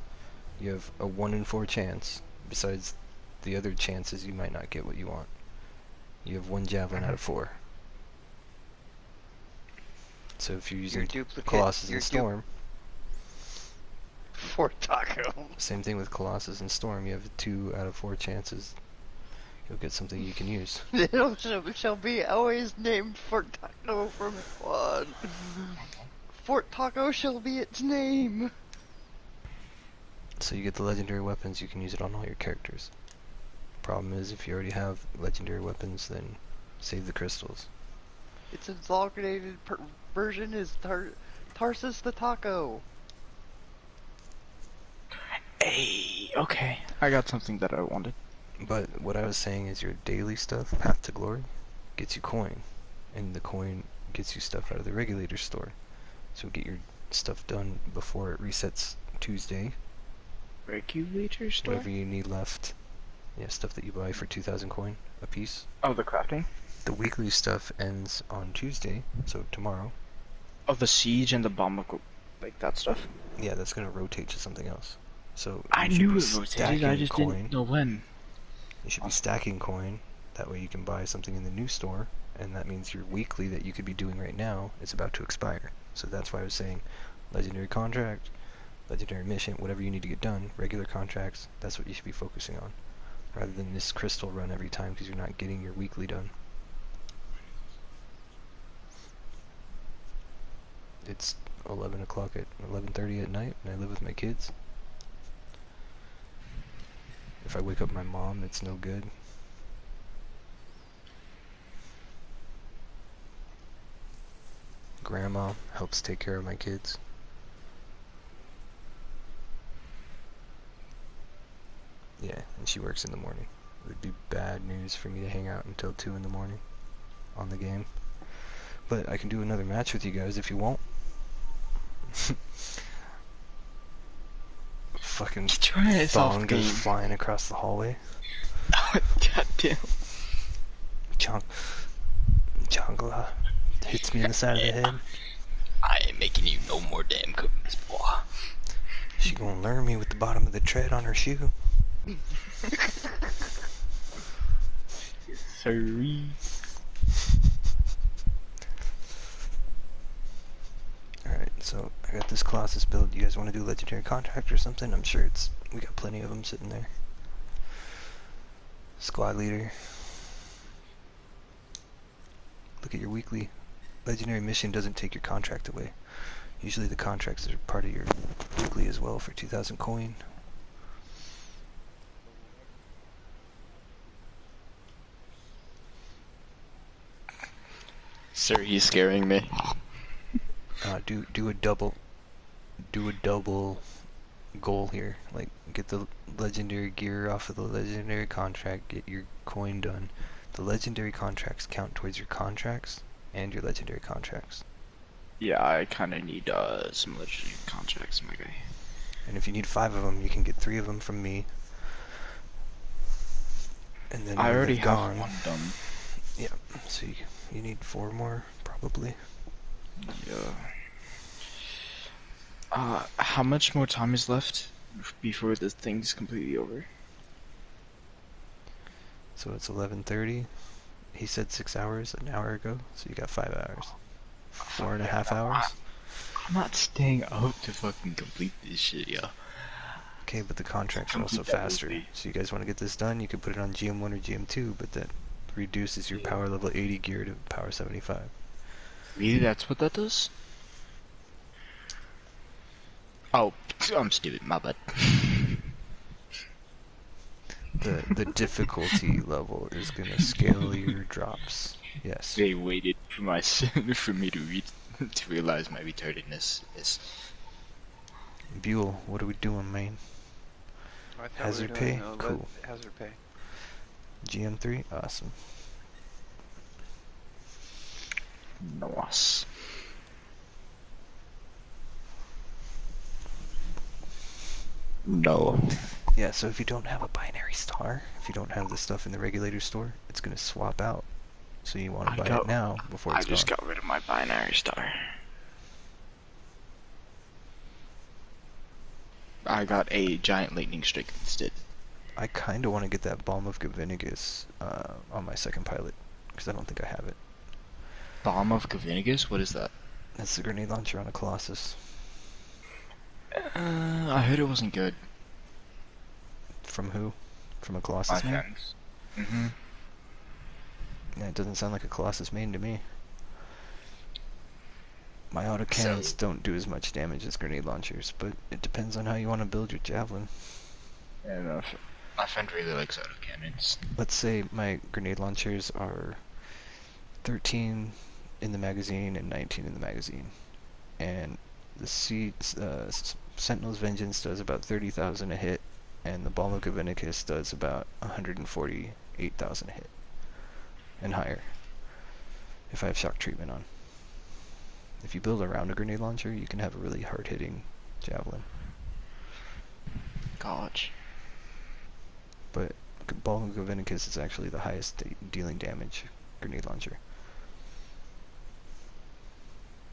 You have a 1 in 4 chance, besides the other chances you might not get what you want. You have 1 javelin out of 4. So if you're using Colossus and Storm, Fort Taco. same thing with Colossus and Storm, you have 2 out of 4 chances you'll get something you can use. It shall be always named Fort Taco from now on. Fort Taco shall be its name. So you get the legendary weapons, you can use it on all your characters. Problem is, if you already have legendary weapons, then save the crystals. Its amalgamated version is Tarsus the Taco. Hey, okay. I got something that I wanted. But what I was saying is your daily stuff, Path to Glory, gets you coin. And the coin gets you stuff out of the regulator store. So get your stuff done before it resets Tuesday. Regulator store? Whatever you need left. Yeah, stuff that you buy for 2,000 coin a piece. Oh, the crafting? The weekly stuff ends on Tuesday, so tomorrow. Oh, the siege and the bomb, like that stuff? Yeah, that's gonna rotate to something else. So I you should knew be it rotated, I stacking just coin. didn't know when. You should be stacking coin. That way you can buy something in the new store, and that means your weekly that you could be doing right now is about to expire. So that's why I was saying legendary contract, legendary mission, whatever you need to get done, regular contracts, that's what you should be focusing on. Rather than this crystal run every time because you're not getting your weekly done. It's 11 o'clock at 11:30 at night and I live with my kids. If I wake up my mom, it's no good. Grandma helps take care of my kids. Yeah, and she works in the morning. It would be bad news for me to hang out until 2 in the morning on the game. But I can do another match with you guys if you want. Fucking Get your ass off thong game. goes flying across the hallway. God damn. Chongla hits me in the side of the head. I ain't making you no more damn cookies, boy. She gonna lure me with the bottom of the tread on her shoe. Sorry. Alright, so I got this Colossus build. You guys want to do legendary contract or something? I'm sure we got plenty of them sitting there. Squad leader. Look at your weekly. Legendary mission doesn't take your contract away. Usually the contracts are part of your weekly as well for 2,000 coin. Sir, he's scaring me. Do a double goal here. Like, get the legendary gear off of the legendary contract, get your coin done. The legendary contracts count towards your contracts and your legendary contracts. Yeah, I kinda need some legendary contracts, my guy. And if you need 5 of them, you can get 3 of them from me. And then I when already they're have gone, one done. yeah, so you need 4 more, probably. Yeah. How much more time is left before this thing's completely over? So it's 11:30. He said 6 hours an hour ago, so you got 5 hours. 4.5 hours? I'm not staying up to fucking complete this shit, yo. Okay, but the contracts are also Complete that faster. movie. So you guys want to get this done, you can put it on GM1 or GM2, but that reduces your power level 80 gear to power 75. Really, that's what that does? Oh, I'm stupid, my bad. The difficulty level is gonna scale your drops. Yes. They waited for my for me to realize my retardedness. Yes. Buell, what are we doing, man? I thought Hazard we were doing pay? Cool. hazard pay. GM3? Awesome. Nice. No. Yeah, so if you don't have a binary star, if you don't have the stuff in the regulator store, it's gonna swap out. So you want to buy it now before it's I just gone. got rid of my binary star. I got a giant lightning strike instead. I kind of want to get that Balm of Gavinigus on my second pilot, because I don't think I have it. Bomb of Gavinigus? What is that? That's the grenade launcher on a Colossus. I heard it wasn't good. From who? From a Colossus main? Mm-hmm. Yeah, it doesn't sound like a Colossus main to me. My autocannons don't do as much damage as grenade launchers, but it depends on how you want to build your javelin. Fair enough. My friend really likes autocannons. Let's say my grenade launchers are 13 in the magazine and 19 in the magazine. And the Sentinel's Vengeance does about 30,000 a hit, and the Balm of Gavinikus does about 148,000 a hit. And higher. If I have shock treatment on. If you build around a grenade launcher, you can have a really hard-hitting javelin. Gotcha. But Balm of Gavinikus is actually the highest dealing damage grenade launcher.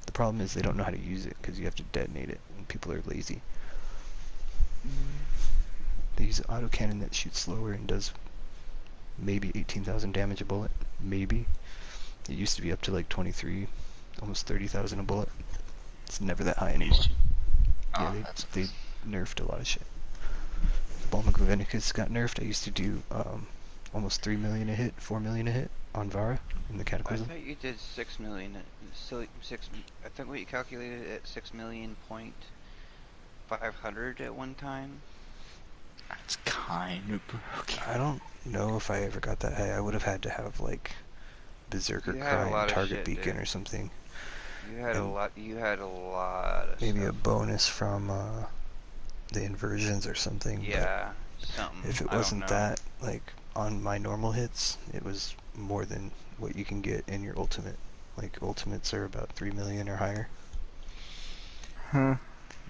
The problem is they don't know how to use it because you have to detonate it, and people are lazy. They use an autocannon that shoots slower and does maybe 18,000 damage a bullet. Maybe. It used to be up to like 23, almost 30,000 a bullet. It's never that high anymore. Yeah, they nerfed a lot of shit. Balm of Gavinikus got nerfed. I used to do almost 3 million a hit, 4 million a hit on Vara in the I Cataclysm. thought you did 6 million. I think what you calculated at 6 million point 500 at one time. That's kind of broken. I don't know if I ever got that high. I would have had to have like Berserker You had a Cry lot and of Target shit, Beacon dude. or something. You had a And lot. You had a lot of maybe a stuff. bonus from the inversions or something. Yeah, But something. if it I don't wasn't know. that, like on my normal hits, it was more than what you can get in your ultimate. Like ultimates are about 3 million or higher. Huh.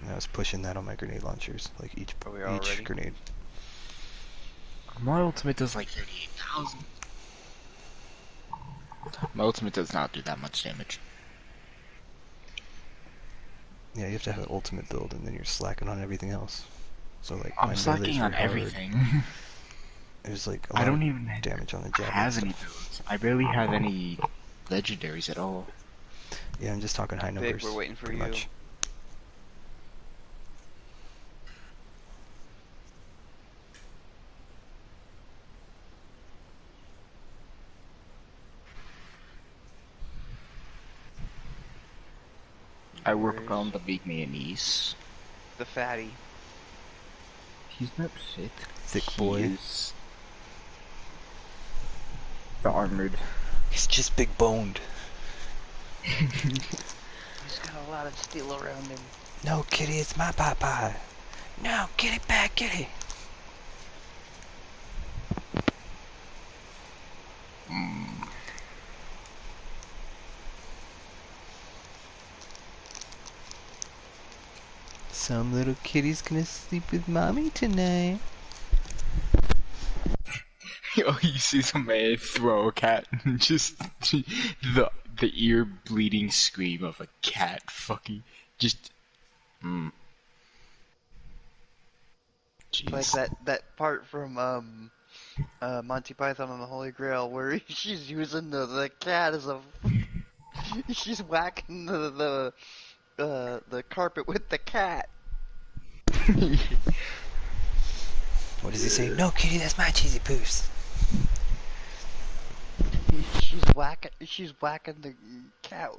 And I was pushing that on my grenade launchers, like Are we all each ready? grenade. My ultimate does like 38,000. My ultimate does not do that much damage. Yeah, you have to have an ultimate build, and then you're slacking on everything else. So like I'm my melee's slacking on very hard. everything. There's like a I lot of don't even damage on the javelin have any stuff. builds. I barely have any legendaries at all. Yeah, I'm just talking high Big, numbers, we're waiting for pretty you. much. I work Where's on the big mayonnaise. the fatty? He's not fit. Thick He boy. is the armored. He's just big boned. He's got a lot of steel around him. No, kitty, it's my pie. No, get it back, kitty. Some little kitty's gonna sleep with mommy tonight. Oh, you see some man throw a cat and just the ear bleeding scream of a cat fucking just Like Jeez. that part from Monty Python and the Holy Grail where she's using the cat as a she's whacking the carpet with the cat. What does he say? No, kitty, that's my cheesy poos. She's whacking the cat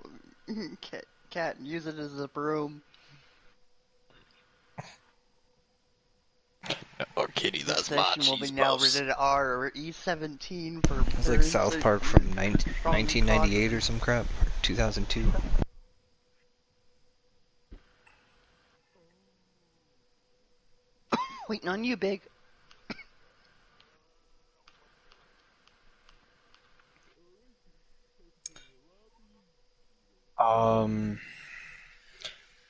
cat and using it as a broom. Oh, kitty, This that's my session will be cheese now puffs. rated R or E17 for It's like South Park from strong 1998 or some crap, or 2002. Waiting on you, Big.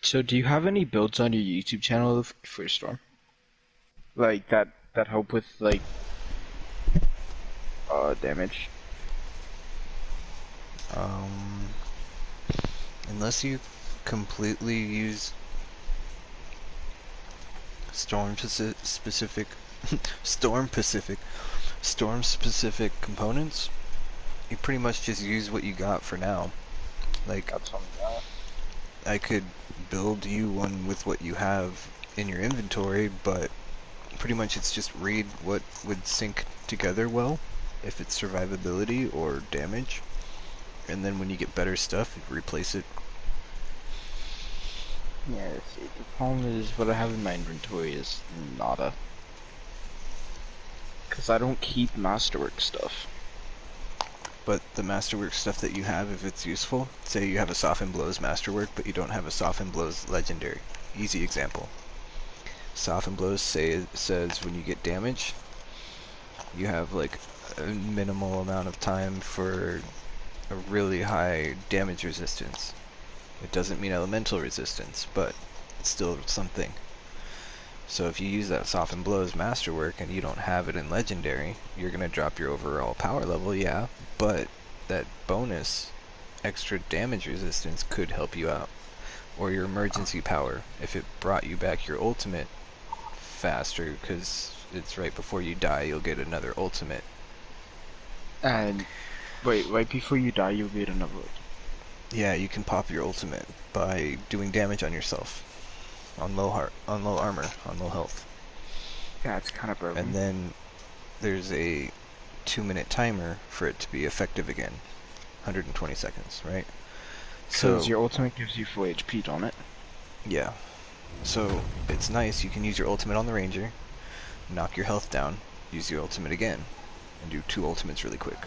So do you have any builds on your YouTube channel for Storm? Like that help with like damage? Unless you completely use specific storm specific components, you pretty much just use what you got for now. Like That's something. I could build you one with what you have in your inventory, but pretty much it's just read what would sync together well, if it's survivability or damage, and then when you get better stuff, you replace it. Yeah, see, the problem is what I have in my inventory is nada. Because I don't keep Masterwork stuff. But the Masterwork stuff that you have, if it's useful, say you have a Soften Blows Masterwork, but you don't have a Soften Blows Legendary. Easy example. Soften Blows says when you get damage, you have like a minimal amount of time for a really high damage resistance. It doesn't mean elemental resistance, but it's still something. So if you use that Soften Blows Masterwork and you don't have it in Legendary, you're going to drop your overall power level, yeah, but that bonus extra damage resistance could help you out. Or your emergency power, if it brought you back your ultimate faster, because it's right before you die, you'll get another ultimate. And wait, right before you die, you'll get another. Yeah, you can pop your ultimate by doing damage on yourself. On low armor, on low health. Yeah, it's kind of broken. And then there's a 2-minute timer for it to be effective again. 120 seconds, right? Because your ultimate gives you full HP, don't it? Yeah. So it's nice, you can use your ultimate on the ranger, knock your health down, use your ultimate again, and do 2 ultimates really quick.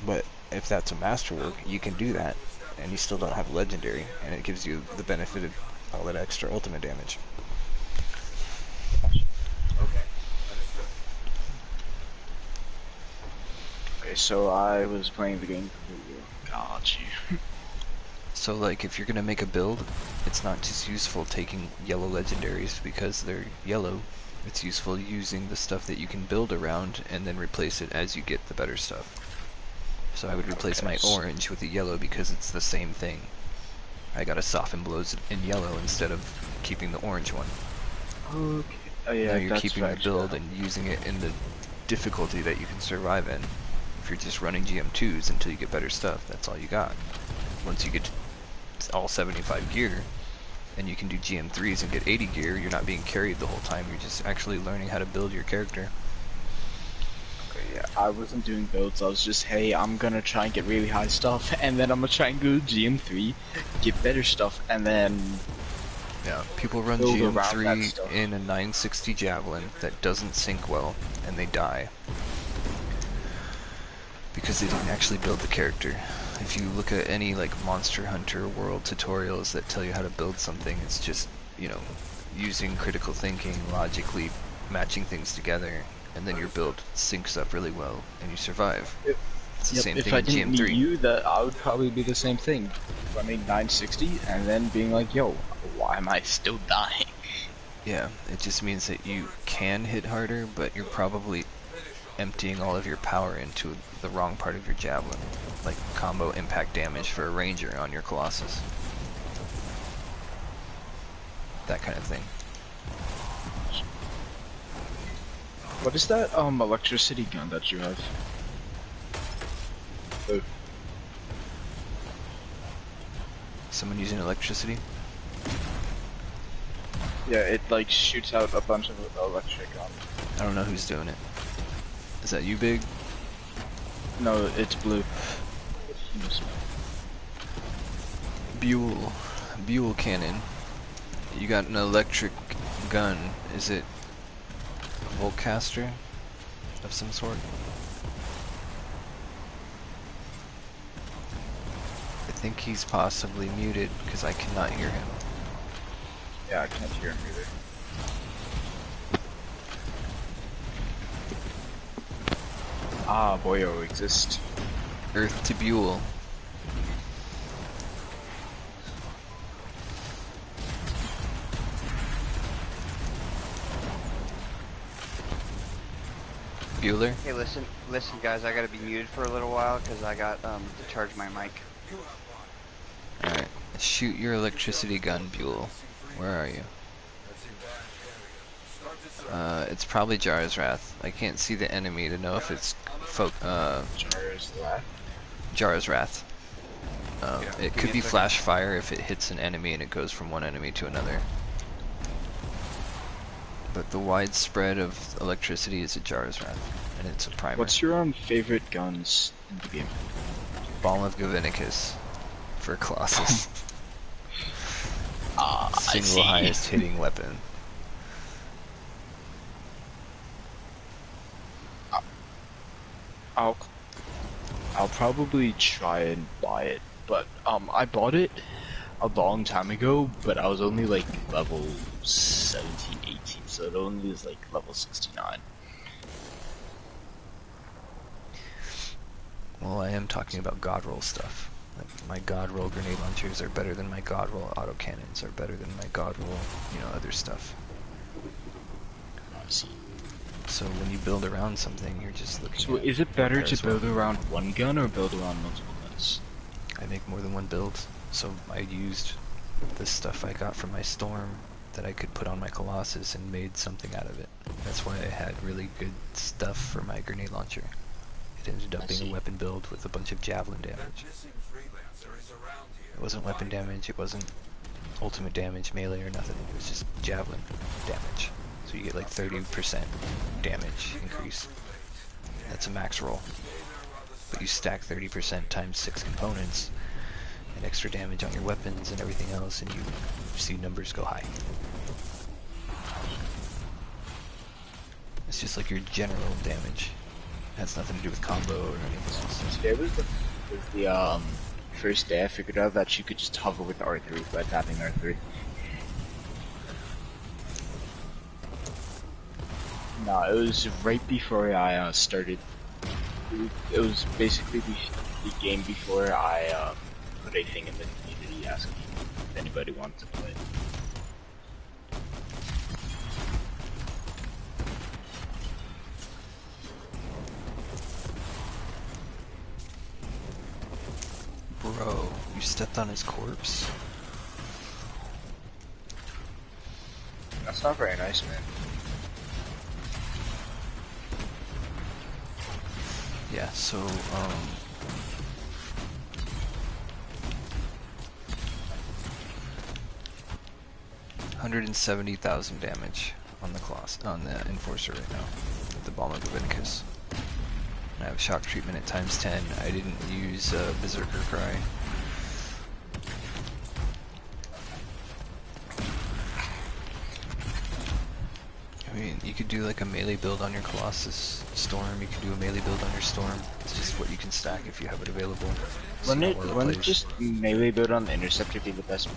But if that's a masterwork, you can do that, and you still don't have legendary, and it gives you the benefit of all that extra ultimate damage. Okay, understood. Okay, so I was playing the game completely. Got you. So like if you're gonna make a build, it's not just useful taking yellow legendaries because they're yellow. It's useful using the stuff that you can build around and then replace it as you get the better stuff. So I would replace my orange with a yellow because it's the same thing. I gotta soften blows in yellow instead of keeping the orange one. Okay. Oh yeah, Now you're that's keeping the facts, build yeah. and using it in the difficulty that you can survive in. If you're just running GM2s until you get better stuff, that's all you got. Once you get to all 75 gear, and you can do GM3s and get 80 gear, you're not being carried the whole time, you're just actually learning how to build your character. Okay, yeah, I wasn't doing builds, I was just, hey, I'm gonna try and get really high stuff, and then I'm gonna try and go GM3, get better stuff, and then... Yeah, people run build around that GM3 stuff. in a 960 Javelin that doesn't sync well, and they die. Because they didn't actually build the character. If you look at any like Monster Hunter World tutorials that tell you how to build something, it's just, you know, using critical thinking, logically matching things together, and then your build syncs up really well, and you survive. It's the same if thing I in didn't GM3. meet you, that I would probably be the same thing. Running 960, and then being like, yo, why am I still dying? Yeah, it just means that you can hit harder, but you're probably emptying all of your power into the wrong part of your javelin, like combo impact damage for a ranger on your Colossus. That kind of thing. What is that, electricity gun that you have? Oh. Someone using electricity? Yeah, it like shoots out a bunch of electric I don't know who's doing it. Is that you, Big? No, it's blue. Buell cannon. You got an electric gun. Is it a Volcaster of some sort? I think he's possibly muted because I cannot hear him. Yeah, I can't hear him either. Ah, boyo exist. Earth to Buell. Bueller? Hey, listen, guys. I gotta be muted for a little while because I got to charge my mic. Alright. Shoot your electricity gun, Buell. Where are you? It's probably Jar's Wrath. I can't see the enemy to know if it's Jar's Wrath. It could be flash fire if it hits an enemy and it goes from one enemy to another. But the widespread of electricity is a Jar's Wrath, and it's a primer. What's your favorite guns in the game? Ball of Gavinicus for Colossus. Single highest hitting weapon. I'll probably try and buy it, but I bought it a long time ago, but I was only like level 17, 18, so it only is like level 69. Well, I am talking about god roll stuff. Like, my god roll grenade launchers are better than my god roll autocannons, are better than my god roll, you know, other stuff. I see. So when you build around something, you're just looking So at is it better to as well. build around one gun or build around multiple guns? I make more than one build, so I used the stuff I got from my Storm that I could put on my Colossus and made something out of it. That's why I had really good stuff for my grenade launcher. It ended up being a weapon build with a bunch of javelin damage. It wasn't weapon damage, it wasn't ultimate damage, melee or nothing, it was just javelin damage. So you get like 30% damage increase. That's a max roll. But you stack 30% times 6 components and extra damage on your weapons and everything else, and you see numbers go high. It's just like your general damage. It has nothing to do with combo or anything else. Today was the first day I figured out that you could just hover with R3 by tapping R3. No, it was right before I started. It was basically the game before I put a thing in the community asking if anybody wanted to play. Bro, you stepped on his corpse? That's not very nice, man. Yeah, so, 170,000 damage on the on the Enforcer right now, with the Balm of Leviticus. I have shock treatment at times 10. I didn't use Berserker Cry. I mean, you could do like a melee build on your Colossus Storm, you could do a melee build on your Storm. It's just what you can stack if you have it available. Wouldn't it just melee build on the Interceptor be the best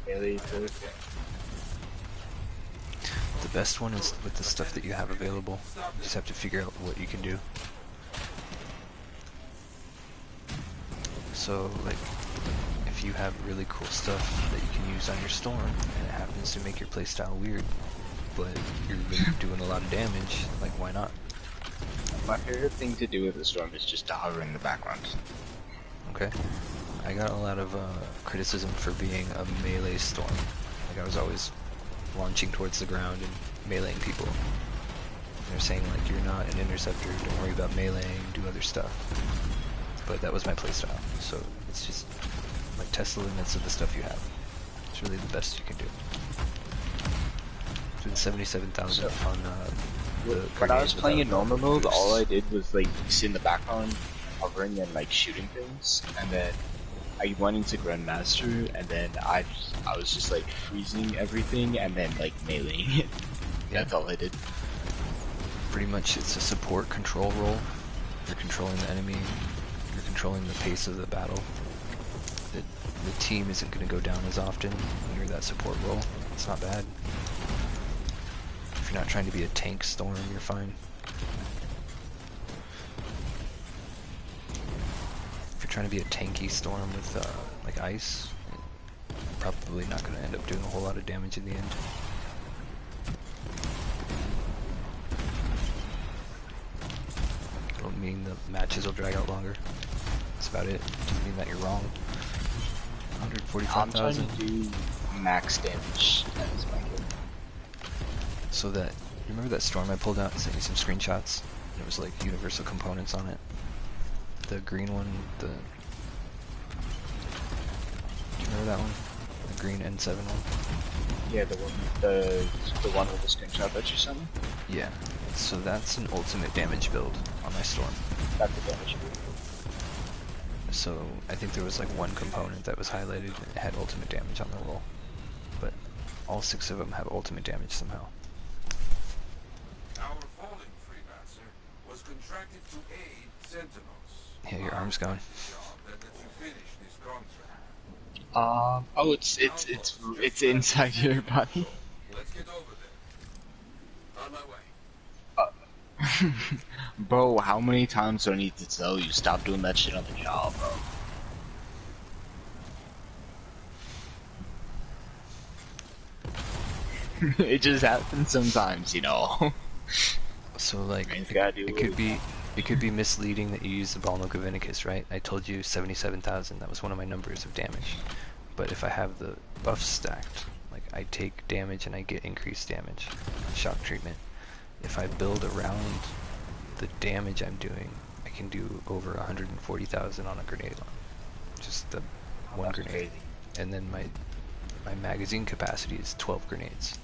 melee build? The best one is with the stuff that you have available. You just have to figure out what you can do. So, like, if you have really cool stuff that you can use on your Storm, and it happens to make your playstyle weird, but you're really doing a lot of damage, like, why not? My favorite thing to do with the Storm is just to hover in the background. Okay. I got a lot of criticism for being a melee Storm. Like, I was always launching towards the ground and meleeing people. They're saying, like, you're not an Interceptor, don't worry about meleeing, do other stuff. But that was my playstyle, so it's just, like, test the limits of the stuff you have. It's really the best you can do. It's been 77,000 on the when I was playing in normal mode, all I did was, like, sit in the background, hovering and, like, shooting things, and then I went into Grandmaster, and then I was just, like, freezing everything, and then, like, meleeing it. Yeah. That's all I did. Pretty much it's a support control role. You're controlling the enemy, you're controlling the pace of the battle. The team isn't going to go down as often when you're that support role. It's not bad. If you're not trying to be a tank Storm, you're fine. If you're trying to be a tanky Storm with like ice, you're probably not going to end up doing a whole lot of damage in the end. It'll mean the matches will drag out longer. That's about it. Doesn't mean that you're wrong. I'm 145,000. trying to do max damage as my goal. So that, you remember that Storm I pulled out and sent you some screenshots? And it was like universal components on it. The green one, do you remember that one? The green N7 one? Yeah, the one with the screenshot that you sent me? Yeah. So that's an ultimate damage build on my Storm. That's the damage build. So I think there was like one component that was highlighted and it had ultimate damage on the roll. But all 6 of them have ultimate damage somehow. Our fallen freelancer was contracted to aid Sentinels. Yeah, your arm's gone. Job that lets you finish this contract. Oh, it's inside your body. Let's get over there. On my way. Bro, how many times do I need to tell you? Stop doing that shit on the job, bro. It just happens sometimes, you know. So like, Man's it gotta do could be misleading that you use the Balm of Leviticus, right? I told you 77,000, that was one of my numbers of damage. But if I have the buffs stacked, like I take damage and I get increased damage, shock treatment. If I build around the damage I'm doing, I can do over 140,000 on a grenade launch. Just the one That's grenade. crazy. And then my magazine capacity is 12 grenades.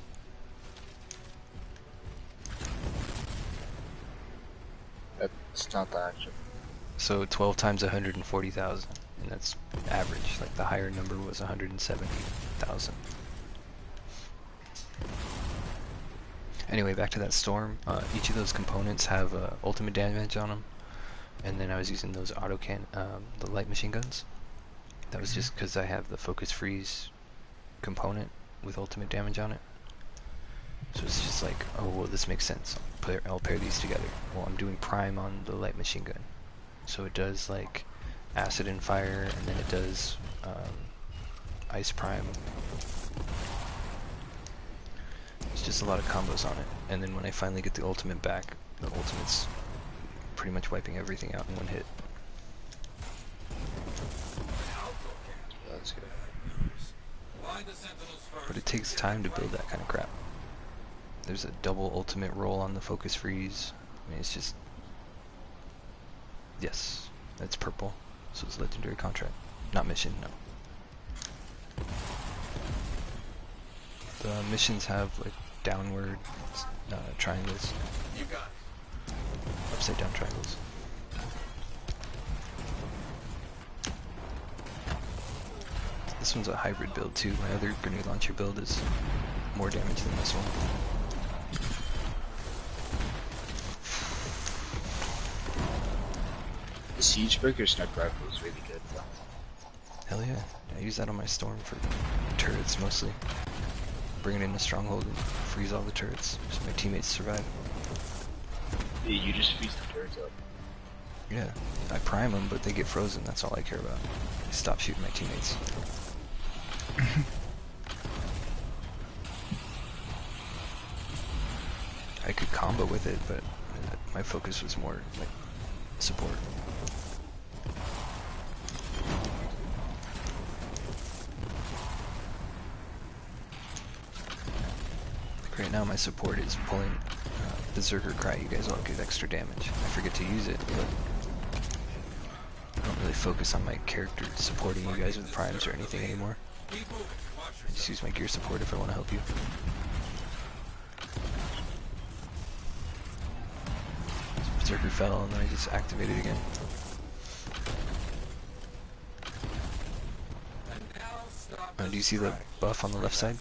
That's not that actually. So 12 times 140,000, and that's average. Like the higher number was 170,000. Anyway, back to that storm. Each of those components have ultimate damage on them, and then I was using those the light machine guns. That was just because I have the focus freeze component with ultimate damage on it. So it's just like, oh, well, this makes sense. I'll pair these together. Well, I'm doing prime on the light machine gun, so it does like acid and fire, and then it does ice prime. It's just a lot of combos on it. And then when I finally get the ultimate back, the ultimate's pretty much wiping everything out in one hit. That's good. But it takes time to build that kind of crap. There's a double ultimate roll on the focus freeze. I mean, it's just... Yes, that's purple. So it's legendary contract. Not mission, no. The missions have like downward triangles. You got it. Upside down triangles. This one's a hybrid build too. My other grenade launcher build is more damage than this one. The Siege Breaker sniper rifle is really good. Hell yeah. I use that on my storm for turrets mostly. Bring it in a stronghold and freeze all the turrets so my teammates survive. Yeah, you just freeze the turrets up. Yeah, I prime them, but they get frozen. That's all I care about. I stop shooting my teammates. I could combo with it, but my focus was more like support. Like right now my support is pulling Berserker Cry. You guys all get extra damage. I forget to use it, but I don't really focus on my character supporting you guys with primes or anything anymore. I just use my gear support if I want to help you. Berserker fell and then I just activated again. Do you see the buff on the left side?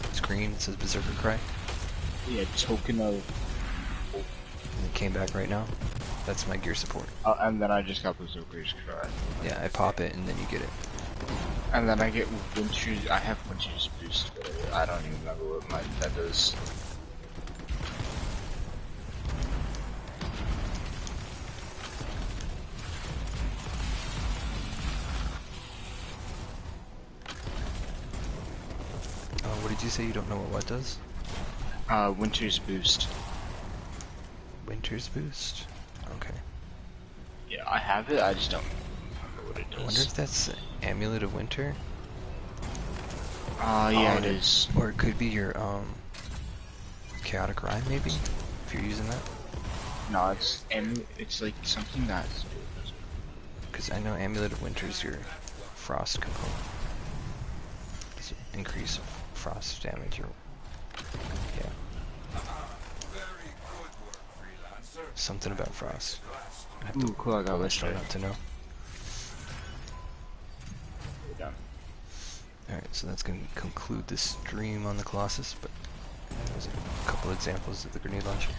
It's green, it says Berserker Cry. Yeah, token of... And it came back right now. That's my gear support. and then I just got Berserker's Cry. Yeah, I pop it and then you get it. And then I get Winter's... I have Winter's Boost, but I don't even remember what that does. What did you say? You don't know what does? Winter's Boost. Winter's Boost? Okay. Yeah, I have it, I just don't remember what it I wonder does. if that's Amulet of Winter? Yeah, it is. Or it could be your, Chaotic Rhyme, maybe? If you're using that? No, it's like something that's... Because I know Amulet of Winter is your frost component. It's an increase of frost damage, or... Yeah. Something about frost. I have to Ooh, cool, I got start out to know. We're done. Alright, so that's going to conclude this stream on the Colossus, but there's a couple examples of the grenade launcher.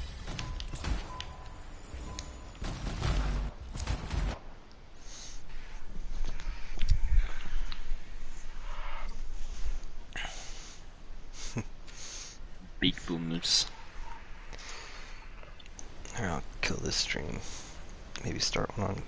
Big boomers. Alright, I'll kill this stream. Maybe start one on